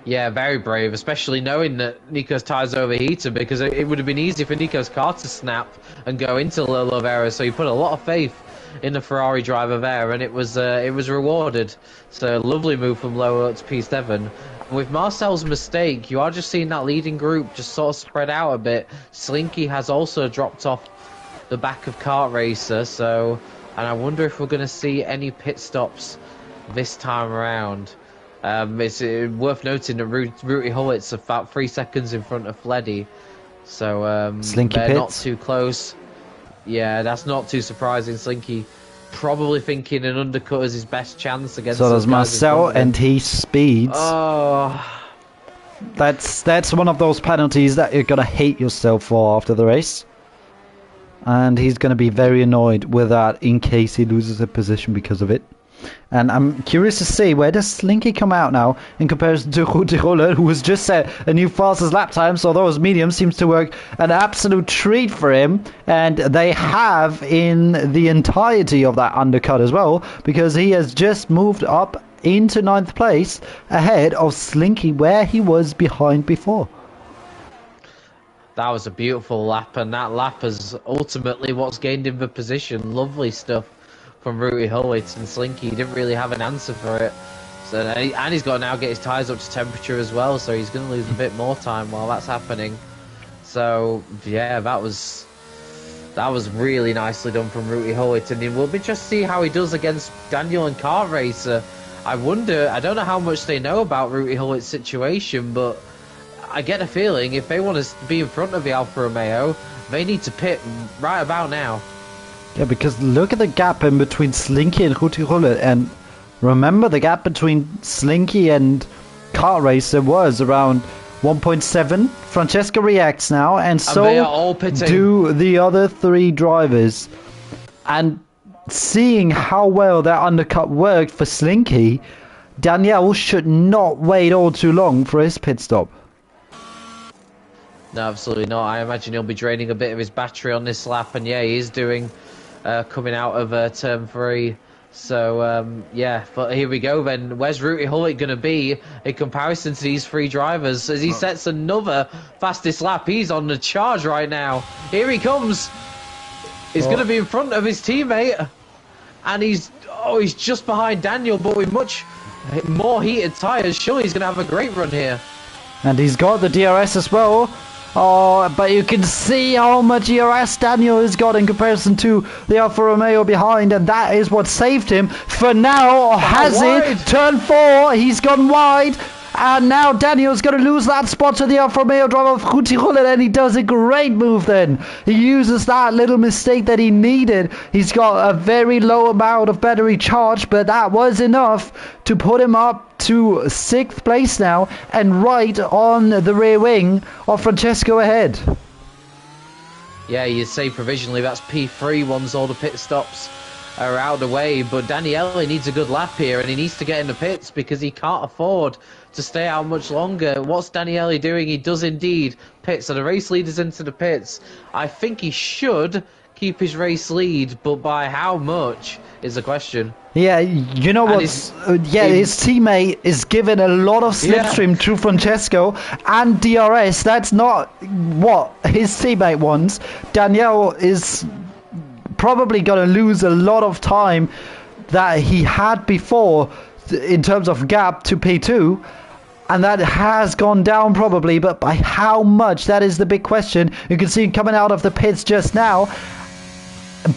Speaker 2: Yeah, very brave, especially knowing that Nico's tyres overheated, because it would have been easy for Nico's car to snap and go into Oliveira, so he put a lot of faith in the Ferrari driver there, and it was rewarded. So lovely move from Lowe to P7. With Marcel's mistake, you are just seeing that leading group just sort of spread out a bit. Slinky has also dropped off the back of Kart Racer, so, and I wonder if we're going to see any pit stops this time around. It's worth noting that Rooty Hullett's about 3 seconds in front of Fleddy, so
Speaker 1: Slinky
Speaker 2: they're
Speaker 1: pits.
Speaker 2: not too close. Yeah, that's not too surprising. Slinky probably thinking an undercut is his best chance against.
Speaker 1: So does Marcel, and he speeds.
Speaker 2: Oh,
Speaker 1: that's one of those penalties that you're gonna hate yourself for after the race, and he's gonna be very annoyed with that in case he loses a position because of it. And I'm curious to see, where does Slinky come out now in comparison to Hutihulle, who has just set a new fastest lap time, so those mediums seems to work an absolute treat for him, and they have in the entirety of that undercut as well, because he has just moved up into 9th place ahead of Slinky, where he was behind before.
Speaker 2: that was a beautiful lap, and that lap is ultimately what's gained him the position. Lovely stuff from Rooty Hullet, and Slinky didn't really have an answer for it. So, and he's got to now get his tyres up to temperature as well, so he's going to lose a bit more time while that's happening. So yeah, that was really nicely done from Rooty Hullet, and we'll just see how he does against Daniel and Kart Racer. I don't know how much they know about Rooty Hullet's situation, but I get a feeling if they want to be in front of the Alfa Romeo, they need to pit right about now.
Speaker 1: Yeah, because look at the gap in between Slinky and Hutihulle, and remember the gap between Slinky and Kart Racer was around 1.7. Francesco reacts now, and so
Speaker 2: they are all pitting.
Speaker 1: Do the other 3 drivers. And seeing how well that undercut worked for Slinky, Daniel should not wait all too long for his pit stop.
Speaker 2: No, absolutely not. I imagine he'll be draining a bit of his battery on this lap, and yeah, he is doing coming out of turn 3. So yeah, but here we go then. Where's Rooty Hullet going to be in comparison to these 3 drivers as he sets another fastest lap? He's on the charge right now. Here he comes. He's going to be in front of his teammate, and he's just behind Daniel, but with much more heated tyres. Surely he's going to have a great run here.
Speaker 1: And he's got the DRS as well. Oh, but you can see how much DRS Daniel has got in comparison to the Alfa Romeo behind, and that is what saved him. For now, has it? Turn 4, he's gone wide, And now Daniel's going to lose that spot to the Alfa Romeo driver of Gutiérrez, and he does a great move then. He uses that little mistake that he needed. He's got a very low amount of battery charge, but that was enough to put him up to 6th place now and right on the rear wing of Francesco ahead.
Speaker 2: Yeah, you'd say provisionally that's P3 once all the pit stops are out of the way, but Daniele needs a good lap here and he needs to get in the pits because he can't afford to stay out much longer. What's Daniele doing? He does indeed pit, so the race leader's into the pits. I think he should keep his race lead, but by how much is the question.
Speaker 1: Yeah, you know what? His teammate is giving a lot of slipstream to Francesco and DRS. That's not what his teammate wants. Daniel is probably going to lose a lot of time that he had before in terms of gap to P2, and that has gone down probably, but by how much? That is the big question. You can see him coming out of the pits just now,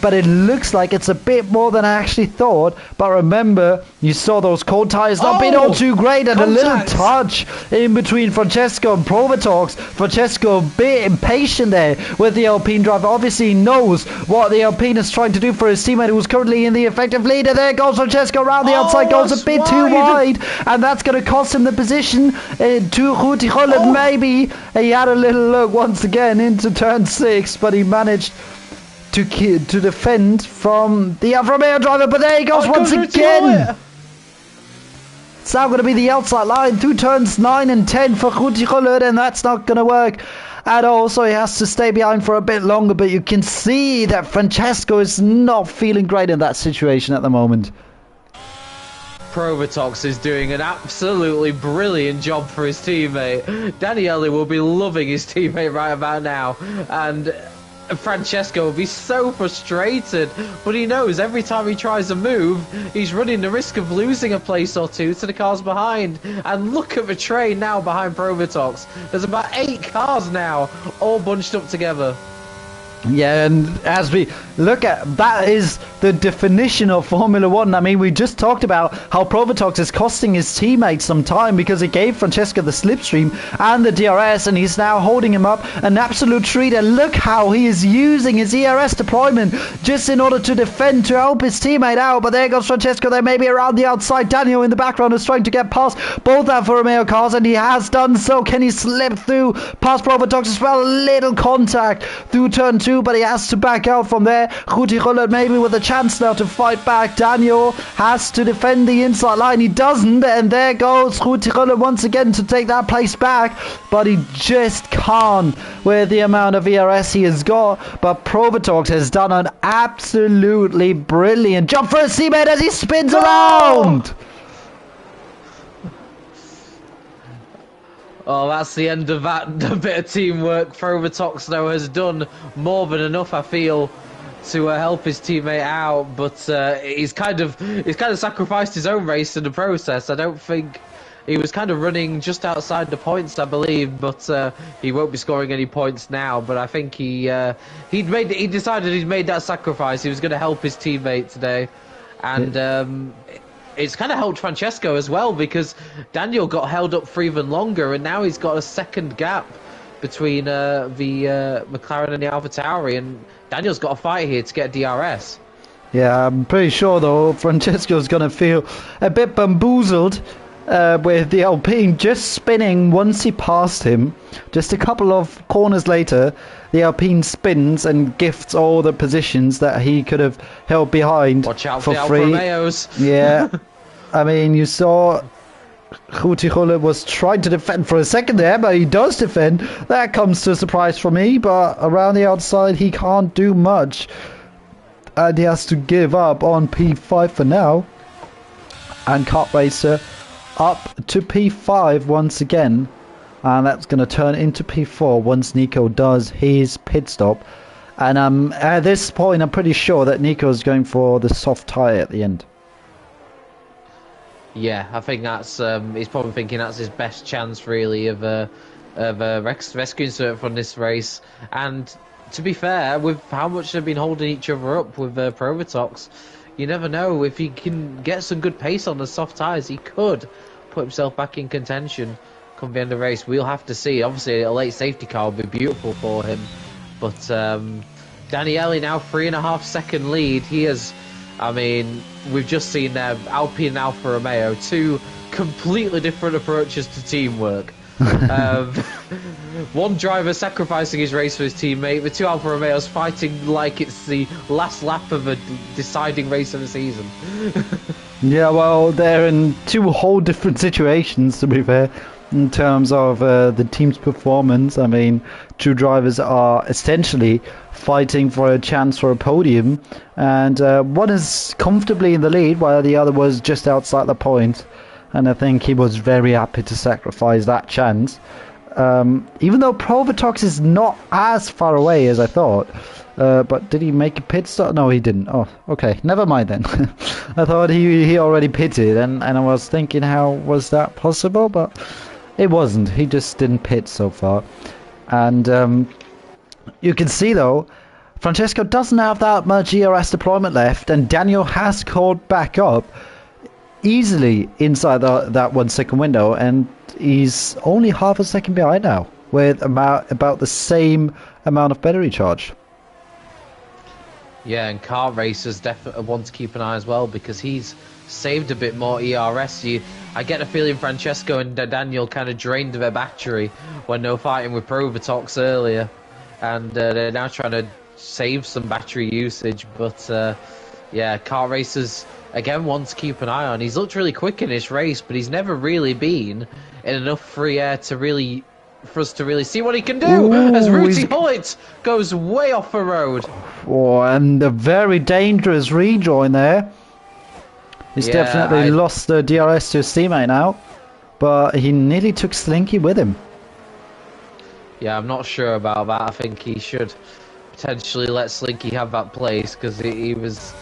Speaker 1: but it looks like it's a bit more than I actually thought. But remember, you saw those cold tires not being all too great, and a little touch in between Francesco and Provatox. Francesco a bit impatient there with the Alpine driver. Obviously he knows what the Alpine is trying to do for his teammate, who's currently in the effective leader. There goes Francesco around the outside, goes a bit too wide, and that's going to cost him the position to Gutiérrez. Maybe he had a little look once again into turn 6, but he managed to defend from the Alfa Romeo driver, but there he goes once again. It's now going to be the outside line through turns 9 and 10 for Gutiérrez, and that's not going to work at all, so he has to stay behind for a bit longer. But you can see that Francesco is not feeling great in that situation at the moment.
Speaker 2: Provatox is doing an absolutely brilliant job for his teammate. Daniele will be loving his teammate right about now, and Francesco will be so frustrated, but he knows every time he tries a move, he's running the risk of losing a place or two to the cars behind. And look at the train now behind Provatox. There's about 8 cars now, all bunched up together.
Speaker 1: Yeah, and as we look at that, is the definition of Formula 1. I mean, we just talked about how Provatox is costing his teammates some time because he gave Francesco the slipstream and the DRS, and he's now holding him up an absolute treat. And look how he is using his ERS deployment just in order to defend, to help his teammate out. But there goes Francesco there, maybe around the outside. Daniel in the background is trying to get past both Alfa Romeo cars, and he has done so. Can he slip through past Provatox as well? Little contact through turn 2, but he has to back out from there. Gutiérrez maybe with a chance now to fight back. Daniel has to defend the inside line. He doesn't, and there goes Gutiérrez once again to take that place back, but he just can't with the amount of ERS he has got. But Provatox has done an absolutely brilliant job for his teammate as he spins around.
Speaker 2: Oh, that's the end of that bit of teamwork. Provatox, though, has done more than enough, I feel, to help his teammate out. But he's kind of sacrificed his own race in the process. I don't think he was kind of running just outside the points, I believe, but he won't be scoring any points now. But I think he decided he'd made that sacrifice. He was going to help his teammate today, and it's kind of helped Francesco as well, because Daniel got held up for even longer, and now he's got a second gap between the McLaren and the AlphaTauri, and Daniel's got a fight here to get DRS.
Speaker 1: Yeah, I'm pretty sure though Francesco's going to feel a bit bamboozled with the Alpine just spinning once he passed him. Just a couple of corners later, the Alpine spins and gifts all the positions that he could have held behind.
Speaker 2: Watch out
Speaker 1: for
Speaker 2: the
Speaker 1: free.
Speaker 2: Alfa Romeos.
Speaker 1: Yeah, I mean, you saw Gutiérrez was trying to defend for a second there, but he does defend. That comes to a surprise for me, but around the outside he can't do much, and he has to give up on P5 for now. And Kart Racer up to P5 once again, and that's going to turn into P4 once Nico does his pit stop. And at this point I'm pretty sure that Nico is going for the soft tyre at the end.
Speaker 2: Yeah, I think that's he's probably thinking that's his best chance really of rescuing something from this race. And to be fair, with how much they've been holding each other up with Provatox, you never know, if he can get some good pace on the soft tyres, he could put himself back in contention come the end of the race. We'll have to see. Obviously, a late safety car would be beautiful for him. But Daniele now 3.5 second lead. He has, I mean, we've just seen Alpine and Alfa Romeo, two completely different approaches to teamwork. One driver sacrificing his race for his teammate, the two Alfa Romeos fighting like it's the last lap of a deciding race of the season.
Speaker 1: Yeah, well, they're in two whole different situations, to be fair, in terms of the team's performance. I mean, two drivers are essentially fighting for a chance for a podium, and one is comfortably in the lead while the other was just outside the point. And I think he was very happy to sacrifice that chance. Even though Provatox is not as far away as I thought. But did he make a pit stop? No, he didn't. Oh, okay. Never mind then. I thought he already pitted. And I was thinking, how was that possible? But it wasn't. He just didn't pit so far. And you can see, though, Francesco doesn't have that much ERS deployment left. And Daniel has caught back up easily inside that 1 second window, and he's only half a second behind now with about the same amount of battery charge.
Speaker 2: Yeah, and car racers definitely want to keep an eye as well, because he's saved a bit more ERS. I get a feeling Francesco and Daniel kind of drained their battery when they were fighting with Provatox earlier, and they're now trying to save some battery usage. But yeah, car racers again want to keep an eye on. He's looked really quick in this race, but he's never really been in enough free air for us to really see what he can do. Ooh, as Ruti Hullet goes way off the road.
Speaker 1: Oh, and a very dangerous rejoin there. He's definitely lost the DRS to his teammate now, but he nearly took Slinky with him.
Speaker 2: Yeah, I'm not sure about that. I think he should potentially let Slinky have that place, because he was...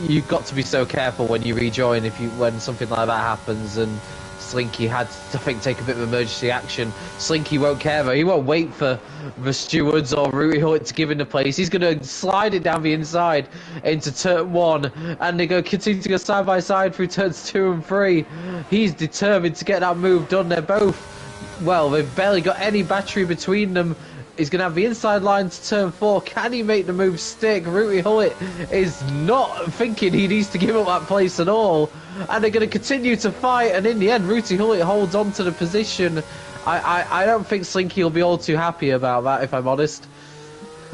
Speaker 2: You've got to be so careful when you rejoin when something like that happens, and Slinky had to, I think, take a bit of emergency action. Slinky won't care though. He won't wait for the stewards or Ruti Hullet to give him the place. He's going to slide it down the inside into turn 1, and they're going to continue to go side by side through turns 2 and 3. He's determined to get that move done. They're both, well, they've barely got any battery between them. He's going to have the inside line to turn 4. Can he make the move stick? Ruti Hullet is not thinking he needs to give up that place at all. And they're going to continue to fight. And in the end, Ruti Hullet holds on to the position. I don't think Slinky will be all too happy about that, if I'm honest.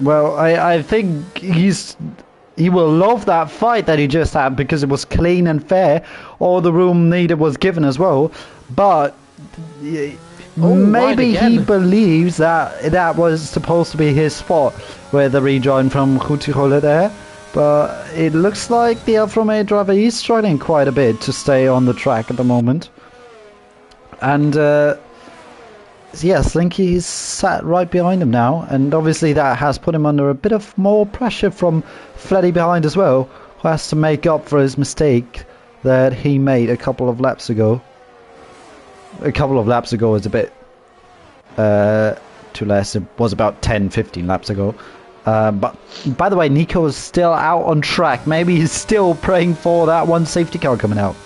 Speaker 1: Well, I think he will love that fight that he just had, because it was clean and fair. All the room needed was given as well. But... maybe he believes that was supposed to be his spot with the rejoin from Ruti Hullet there, but it looks like the Alfa Romeo driver is struggling quite a bit to stay on the track at the moment. And yeah, Slinky is sat right behind him now, and obviously that has put him under a bit of more pressure from Fleddy behind as well, who has to make up for his mistake that he made a couple of laps ago. A couple of laps ago is a bit too less. It was about 10-15 laps ago. But by the way, Nico is still out on track. Maybe he's still praying for that one safety car coming out.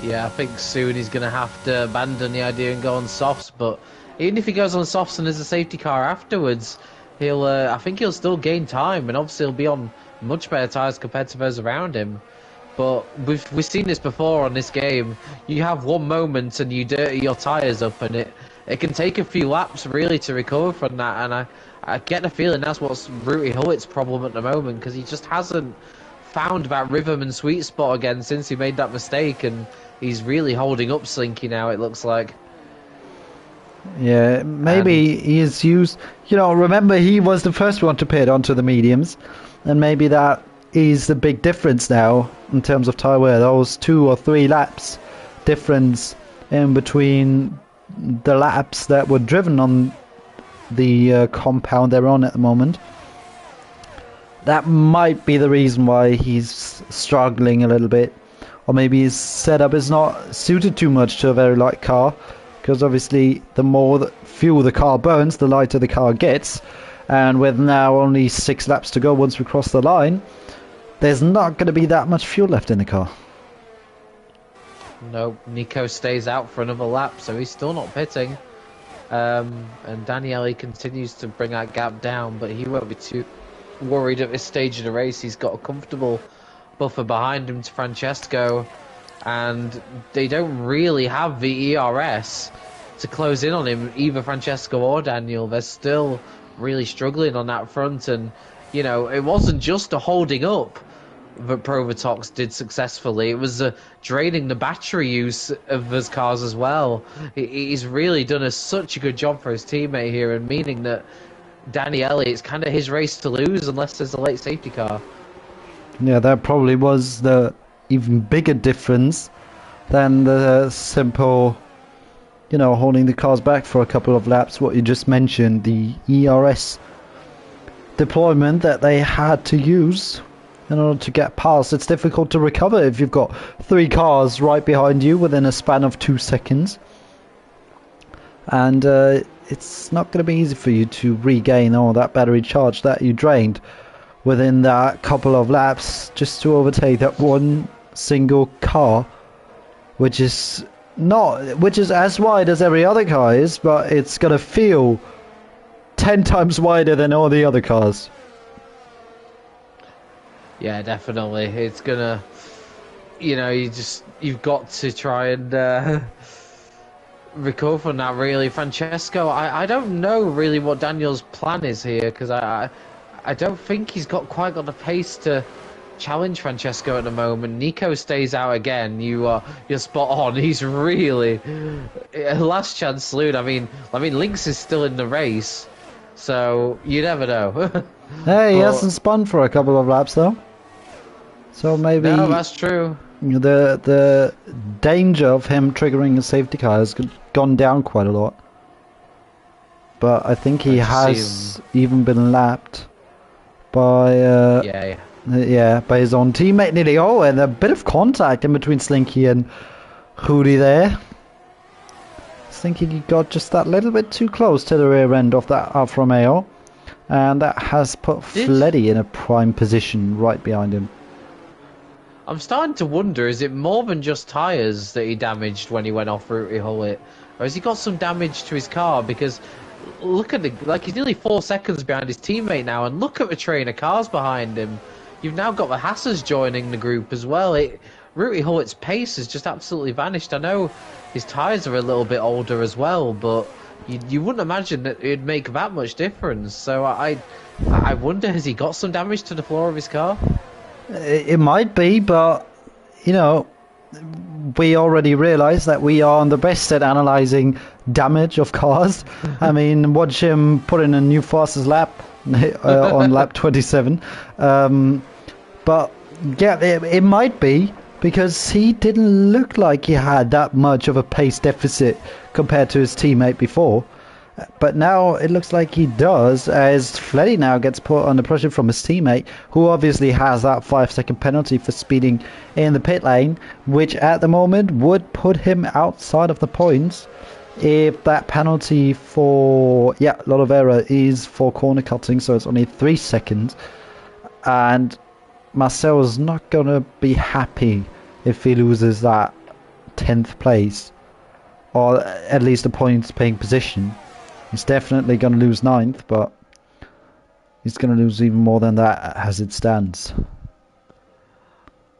Speaker 2: Yeah, I think soon he's going to have to abandon the idea and go on softs. But even if he goes on softs and there's a safety car afterwards, I think he'll still gain time, and obviously he'll be on much better tyres compared to those around him. But we've seen this before on this game. You have one moment and you dirty your tyres up, and it can take a few laps really to recover from that. And I get the feeling that's what's Ruti Hullet's problem at the moment, because he just hasn't found that rhythm and sweet spot again since he made that mistake, and he's really holding up Slinky now, it looks like.
Speaker 1: Yeah, maybe he is used... remember he was the first one to pit onto the mediums, and maybe that is the big difference now in terms of tyre wear. Those 2 or 3 laps difference in between the laps that were driven on the compound they're on at the moment. That might be the reason why he's struggling a little bit, or maybe his setup is not suited too much to a very light car, because obviously the more fuel the car burns, the lighter the car gets, and with now only 6 laps to go once we cross the line, there's not going to be that much fuel left in the car.
Speaker 2: No, Nico stays out for another lap, so he's still not pitting. And Daniele continues to bring that gap down, but he won't be too worried at this stage of the race. He's got a comfortable buffer behind him to Francesco, and they don't really have the ERS to close in on him, either Francesco or Daniel. They're still really struggling on that front, and you know, it wasn't just a holding up that Provatox did successfully. It was draining the battery use of those cars as well. He's really done such a good job for his teammate here, and meaning that Daniele, it's kind of his race to lose unless there's a late safety car.
Speaker 1: Yeah, that probably was the even bigger difference than the simple, you know, holding the cars back for a couple of laps. What you just mentioned, the ERS deployment that they had to use in order to get past. It's difficult to recover if you've got 3 cars right behind you within a span of 2 seconds. And it's not going to be easy for you to regain all that battery charge that you drained within that couple of laps just to overtake that one single car, which is as wide as every other car is, but it's going to feel 10 times wider than all the other cars.
Speaker 2: Yeah, definitely. It's gonna, you know, you've got to try and recover from that. Really, Francesco. I don't know really what Daniel's plan is here, because I don't think he's quite got the pace to challenge Francesco at the moment. Nico stays out again. You're spot on. He's really last chance saloon. I mean, Lynx is still in the race, so you never know.
Speaker 1: Hey, he hasn't spun for a couple of laps though. So maybe
Speaker 2: no, that's true.
Speaker 1: The danger of him triggering a safety car has gone down quite a lot. But I think he has even been lapped by by his own teammate nearly. Oh, and a bit of contact in between Slinky and Hootie there. Slinky got just that little bit too close to the rear end of that Alfa Romeo, and that has put Fleddy in a prime position right behind him.
Speaker 2: I'm starting to wonder, is it more than just tyres that he damaged when he went off Rooty Hullet? Or has he got some damage to his car? Because look at he's nearly 4 seconds behind his teammate now, and look at the train of cars behind him. You've now got the Hassers joining the group as well. Rooty Hullet's pace has just absolutely vanished. I know his tyres are a little bit older as well, but you wouldn't imagine that it'd make that much difference. So I wonder, has he got some damage to the floor of his car?
Speaker 1: It might be, but you know, we already realised that we are the best at analysing damage of cars. I mean, watch him put in a new fastest lap on lap 27. But yeah, it might be because he didn't look like he had that much of a pace deficit compared to his teammate before. But now it looks like he does, as Fleddy now gets put under pressure from his teammate, who obviously has that 5-second penalty for speeding in the pit lane, which at the moment would put him outside of the points if that penalty for, lot of error is for corner cutting, so it's only 3 seconds. And Marcel's not going to be happy if he loses that 10th place, or at least a points paying position. He's definitely going to lose 9th, but he's going to lose even more than that as it stands.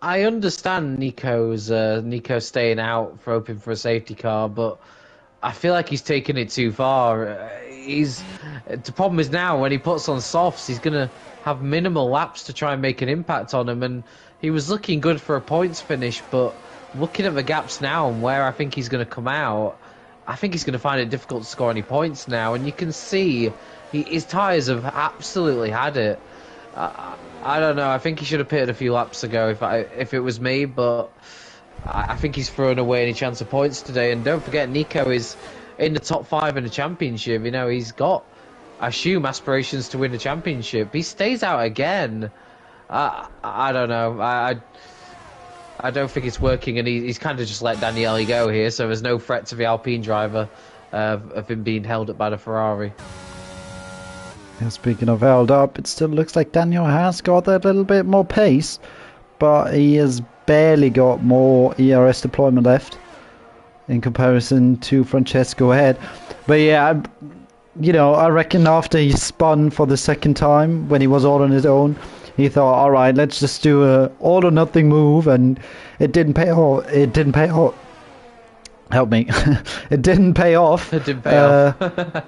Speaker 2: I understand Nico staying out for hoping for a safety car, but I feel like he's taken it too far. The problem is now when he puts on softs, he's going to have minimal laps to try and make an impact on him, and he was looking good for a points finish, but looking at the gaps now and where I think he's going to come out, I think he's going to find it difficult to score any points now, and you can see his tyres have absolutely had it. I don't know. I think he should have pitted a few laps ago if it was me, but I think he's thrown away any chance of points today. And don't forget, Nico is in the top 5 in the championship. You know, he's got, I assume, aspirations to win the championship. He stays out again. I don't know. I don't think it's working, and he's kind of just let Daniele go here, so there's no threat to the Alpine driver of him being held up by the Ferrari.
Speaker 1: Yeah, speaking of held up, it still looks like Daniel has got a little bit more pace, but he has barely got more ERS deployment left in comparison to Francesco ahead. But yeah, you know, I reckon after he spun for the second time when he was all on his own, he thought, all right, let's just do a all or nothing move, and it didn't pay off. It didn't pay off. Help me. It didn't pay off.
Speaker 2: It didn't pay off.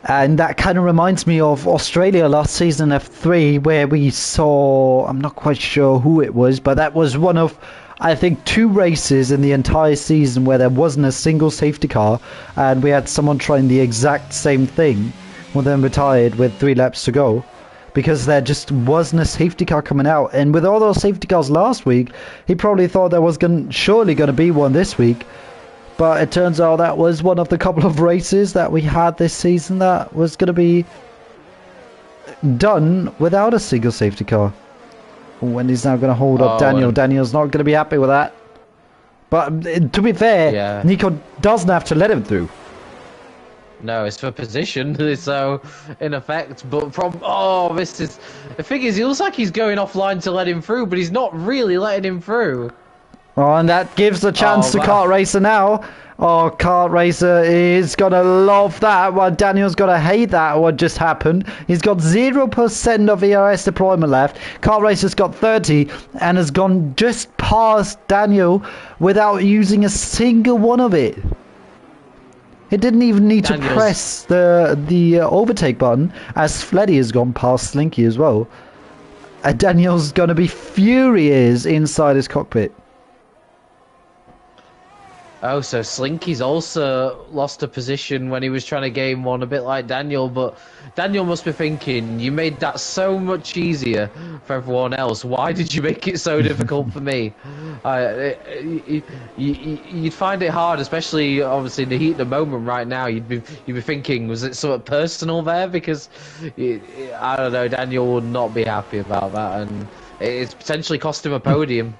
Speaker 1: And that kind of reminds me of Australia last season, F3, where we saw, I'm not quite sure who it was, but that was one of, I think, 2 races in the entire season where there wasn't a single safety car, and we had someone trying the exact same thing, well then retired with 3 laps to go, because there just wasn't a safety car coming out. And with all those safety cars last week, he probably thought there was surely going to be one this week. But it turns out that was one of the couple of races that we had this season that was going to be done without a single safety car. When he's now going to hold up Daniel. Daniel's not going to be happy with that. But to be fair, Nico doesn't have to let him through.
Speaker 2: No, it's for position, so in effect, but this is, the thing is, he looks like he's going offline to let him through, but he's not really letting him through.
Speaker 1: Oh, and that gives the chance to Kart Racer now. Oh, Kart Racer is going to love that. Well, Daniel's going to hate that, what just happened. He's got 0% of ERS deployment left. Kart Racer's got 30 and has gone just past Daniel without using a single one of it. It didn't even need to press the overtake button, as Fleddy has gone past Slinky as well. Daniel's going to be furious inside his cockpit.
Speaker 2: Oh, so Slinky's also lost a position when he was trying to gain one, a bit like Daniel, but Daniel must be thinking, you made that so much easier for everyone else. Why did you make it so difficult for me? You'd find it hard, especially obviously in the heat of the moment right now. You'd be thinking, was it something personal there? Because I don't know, Daniel would not be happy about that, and it's potentially cost him a podium.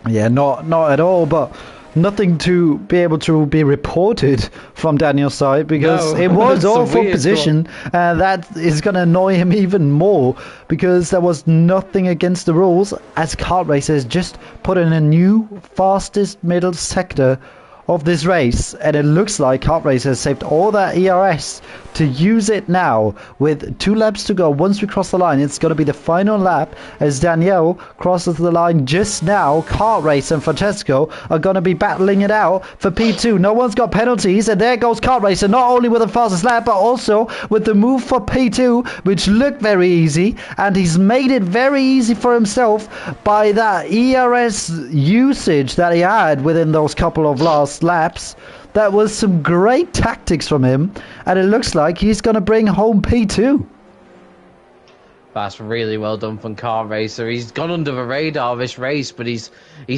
Speaker 1: Yeah, not at all, but nothing to be able to be reported from Daniel's side, because it was all for position, and that is going to annoy him even more, because there was nothing against the rules, as Kart Racers just put in a new fastest middle sector of this race, and it looks like Kart Racers saved all that ERS to use it now with 2 laps to go. Once we cross the line, it's going to be the final lap as Danielle crosses the line just now. Kart Racer and Francesco are going to be battling it out for P2. No one's got penalties, and there goes Kart Racer, not only with the fastest lap but also with the move for P2, which looked very easy, and he's made it very easy for himself by that ERS usage that he had within those couple of last laps. That was some great tactics from him, and it looks like he's going to bring home P2.
Speaker 2: That's really well done from Kart Racer. He's gone under the radar this race, but he's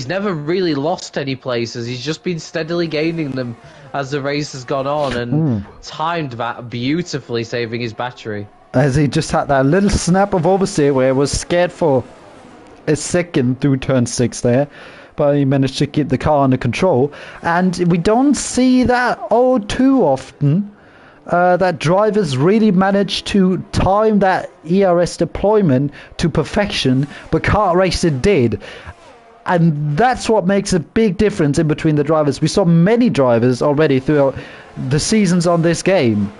Speaker 2: never really lost any places. He's just been steadily gaining them as the race has gone on, and timed that beautifully, saving his battery.
Speaker 1: As he just had that little snap of oversteer where he was scared for a second through turn 6 there, but he managed to keep the car under control. And we don't see that all too often, that drivers really manage to time that ERS deployment to perfection, but Kart Racer did. And that's what makes a big difference in between the drivers. We saw many drivers already throughout the seasons on this game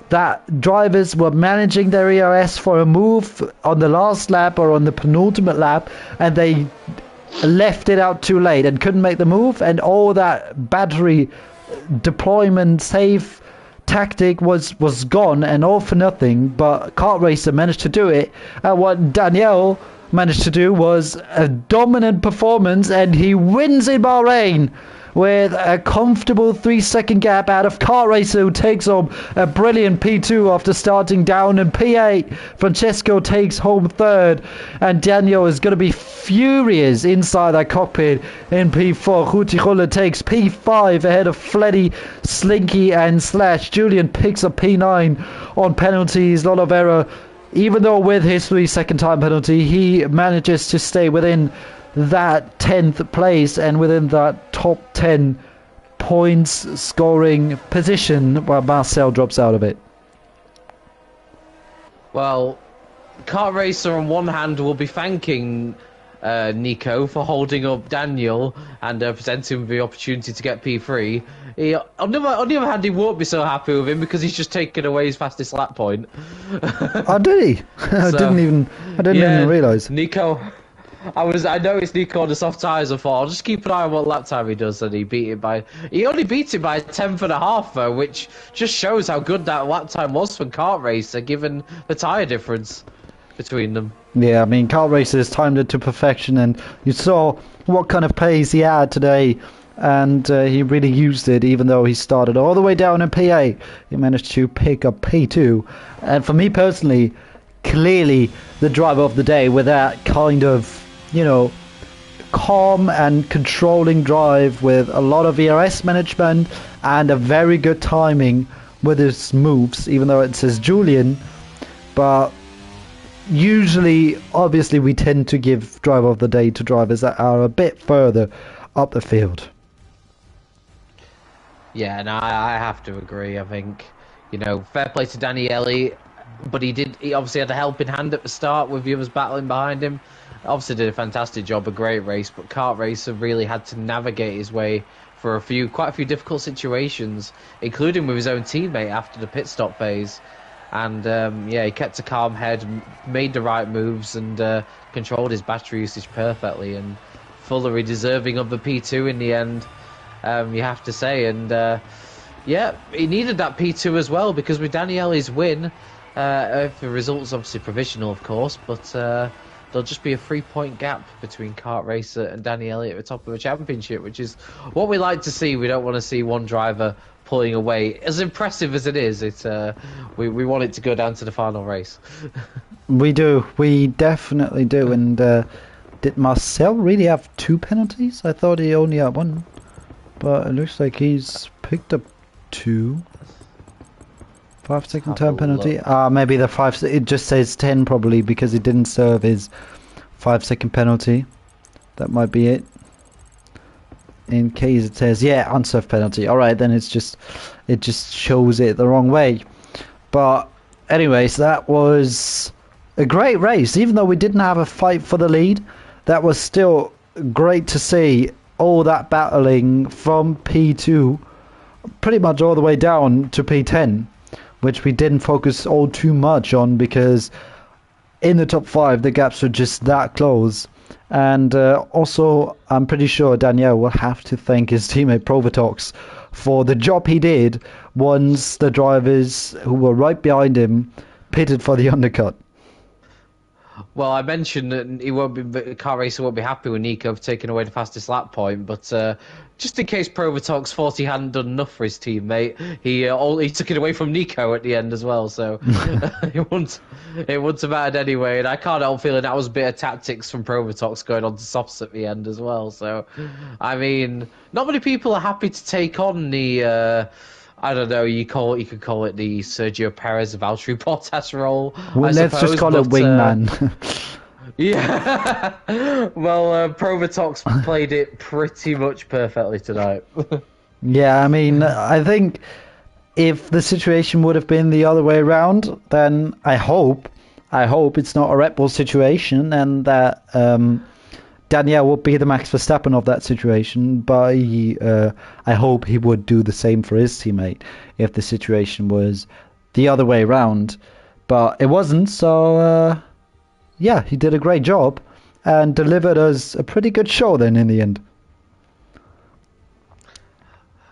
Speaker 1: that drivers were managing their ERS for a move on the last lap or on the penultimate lap, and they left it out too late and couldn't make the move, and all that battery deployment save tactic was gone and all for nothing. But Kart Racer managed to do it, and what Danielle managed to do was a dominant performance, and he wins in Bahrain with a comfortable 3-second gap out of Kart Racer, who takes home a brilliant P2 after starting down, and P8 Francesco takes home 3rd, and Daniel is going to be furious inside that cockpit in P4. Hutijola takes P5 ahead of Fleddy, Slinky and Slash. Julian picks up P9 on penalties. Lolovera, even though with his 3-second time penalty, he manages to stay within that 10th place and within that top 10 points scoring position, while Marcel drops out of it.
Speaker 2: Well, Kart Racer on one hand will be thanking Nico for holding up Daniel and presenting him with the opportunity to get P3. On the other hand, he won't be so happy with him because he's just taken away his fastest lap point.
Speaker 1: Oh, did he? I didn't even realise.
Speaker 2: Nico. I noticed Nico on the soft tyres and thought I'll just keep an eye on what lap time he does, and he only beat it by a tenth and a half though, which just shows how good that lap time was for kart racer given the tyre difference between them.
Speaker 1: Yeah, I mean, kart racers timed it to perfection, and you saw what kind of pace he had today, and he really used it. Even though he started all the way down in P8, he managed to pick up P2, and for me personally, clearly the driver of the day with that kind of, calm and controlling drive with a lot of ERS management and a very good timing with his moves, even though it says Julian. But usually, obviously, we tend to give driver of the day to drivers that are a bit further up the field.
Speaker 2: Yeah, no, I have to agree. I think, fair play to Daniele, but he obviously had a helping hand at the start with the others battling behind him. Obviously did a fantastic job, a great race, but Kart Racer really had to navigate his way for quite a few difficult situations, including with his own teammate after the pit stop phase. And he kept a calm head, made the right moves, and controlled his battery usage perfectly, and fully deserving of the P2 in the end, you have to say. And he needed that P2 as well, because with Daniele's win, if the result's obviously provisional, of course, but there'll just be a 3-point gap between Kart Racer and Daniele at the top of the championship, which is what we like to see. We don't want to see one driver pulling away. As impressive as it is, we want it to go down to the final race.
Speaker 1: We do. We definitely do. And did Marcel really have 2 penalties? I thought he only had 1. But it looks like he's picked up 2. 5-second turn penalty. Maybe the 5. It just says 10 probably because he didn't serve his 5-second penalty. That might be it. In case it says unserved penalty. All right, then it just shows it the wrong way. But anyways, that was a great race. Even though we didn't have a fight for the lead, that was still great to see all that battling from P2 pretty much all the way down to P10. Which we didn't focus all too much on because in the top 5 the gaps were just that close. And also I'm pretty sure Daniel will have to thank his teammate Provatox for the job he did once the drivers who were right behind him pitted for the undercut.
Speaker 2: Well, I mentioned that Kart Racer won't be happy with Nico for taking away the fastest lap point, but just in case Provatox thought he hadn't done enough for his teammate, he took it away from Nico at the end as well, so it wouldn't have mattered anyway. And I can't help feeling that was a bit of tactics from Provatox going on to softs at the end as well. So, I mean, not many people are happy to take on the. I don't know. You could call it the Sergio Perez Valtteri Bottas role.
Speaker 1: Well, let's just call it wingman.
Speaker 2: Yeah. Well, Provatox played it pretty much perfectly tonight.
Speaker 1: Yeah, I mean, I think if the situation would have been the other way around, then I hope it's not a Red Bull situation and that Daniel would be the Max Verstappen of that situation, but I hope he would do the same for his teammate if the situation was the other way around. But it wasn't, so he did a great job and delivered us a pretty good show then in the end.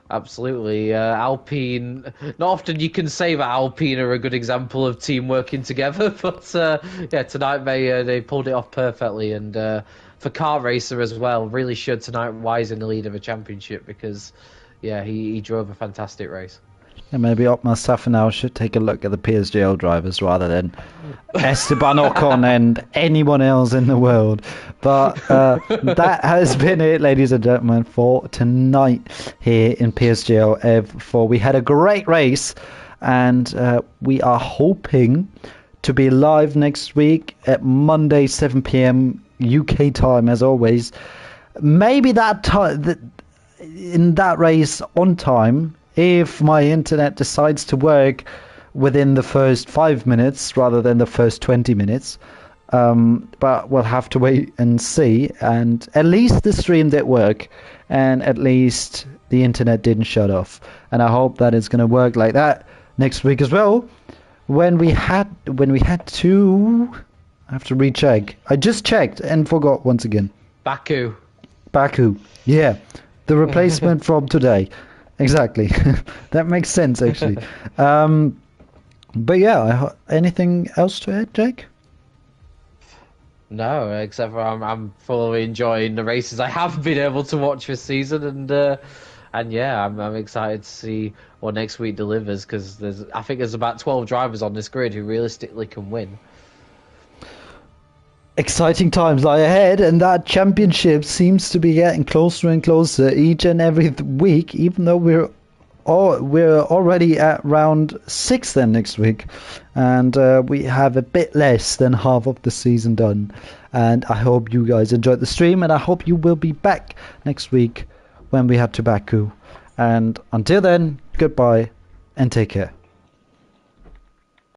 Speaker 2: Absolutely. Alpine, not often you can say that Alpine are a good example of team working together, but tonight they pulled it off perfectly. And for Kart Racer as well, really showed tonight why he's in the lead of a championship because, he drove a fantastic race.
Speaker 1: And maybe Otmar Safinow should take a look at the PSGL drivers rather than Esteban Ocon and anyone else in the world. But that has been it, ladies and gentlemen, for tonight here in PSGL F4. We had a great race, and we are hoping to be live next week at Monday, 7 p.m. UK time, as always. Maybe that time in that race on time, if my internet decides to work within the first 5 minutes rather than the first 20 minutes, But we'll have to wait and see. And at least the stream did work, and at least the internet didn't shut off. And I hope that it's going to work like that next week as well. When we had to, I have to recheck. I just checked and forgot once again.
Speaker 2: Baku.
Speaker 1: Yeah, the replacement from today. Exactly. That makes sense actually. But yeah, anything else to add, Jake?
Speaker 2: No, except for I'm fully enjoying the races I have been able to watch this season, and yeah, I'm excited to see what next week delivers because I think there's about 12 drivers on this grid who realistically can win.
Speaker 1: Exciting times lie ahead, and that championship seems to be getting closer and closer each and every week, even though we're already at round 6 then next week, and we have a bit less than half of the season done. And I hope you guys enjoyed the stream, and I hope you will be back next week when we head to Baku. And until then, goodbye and take care.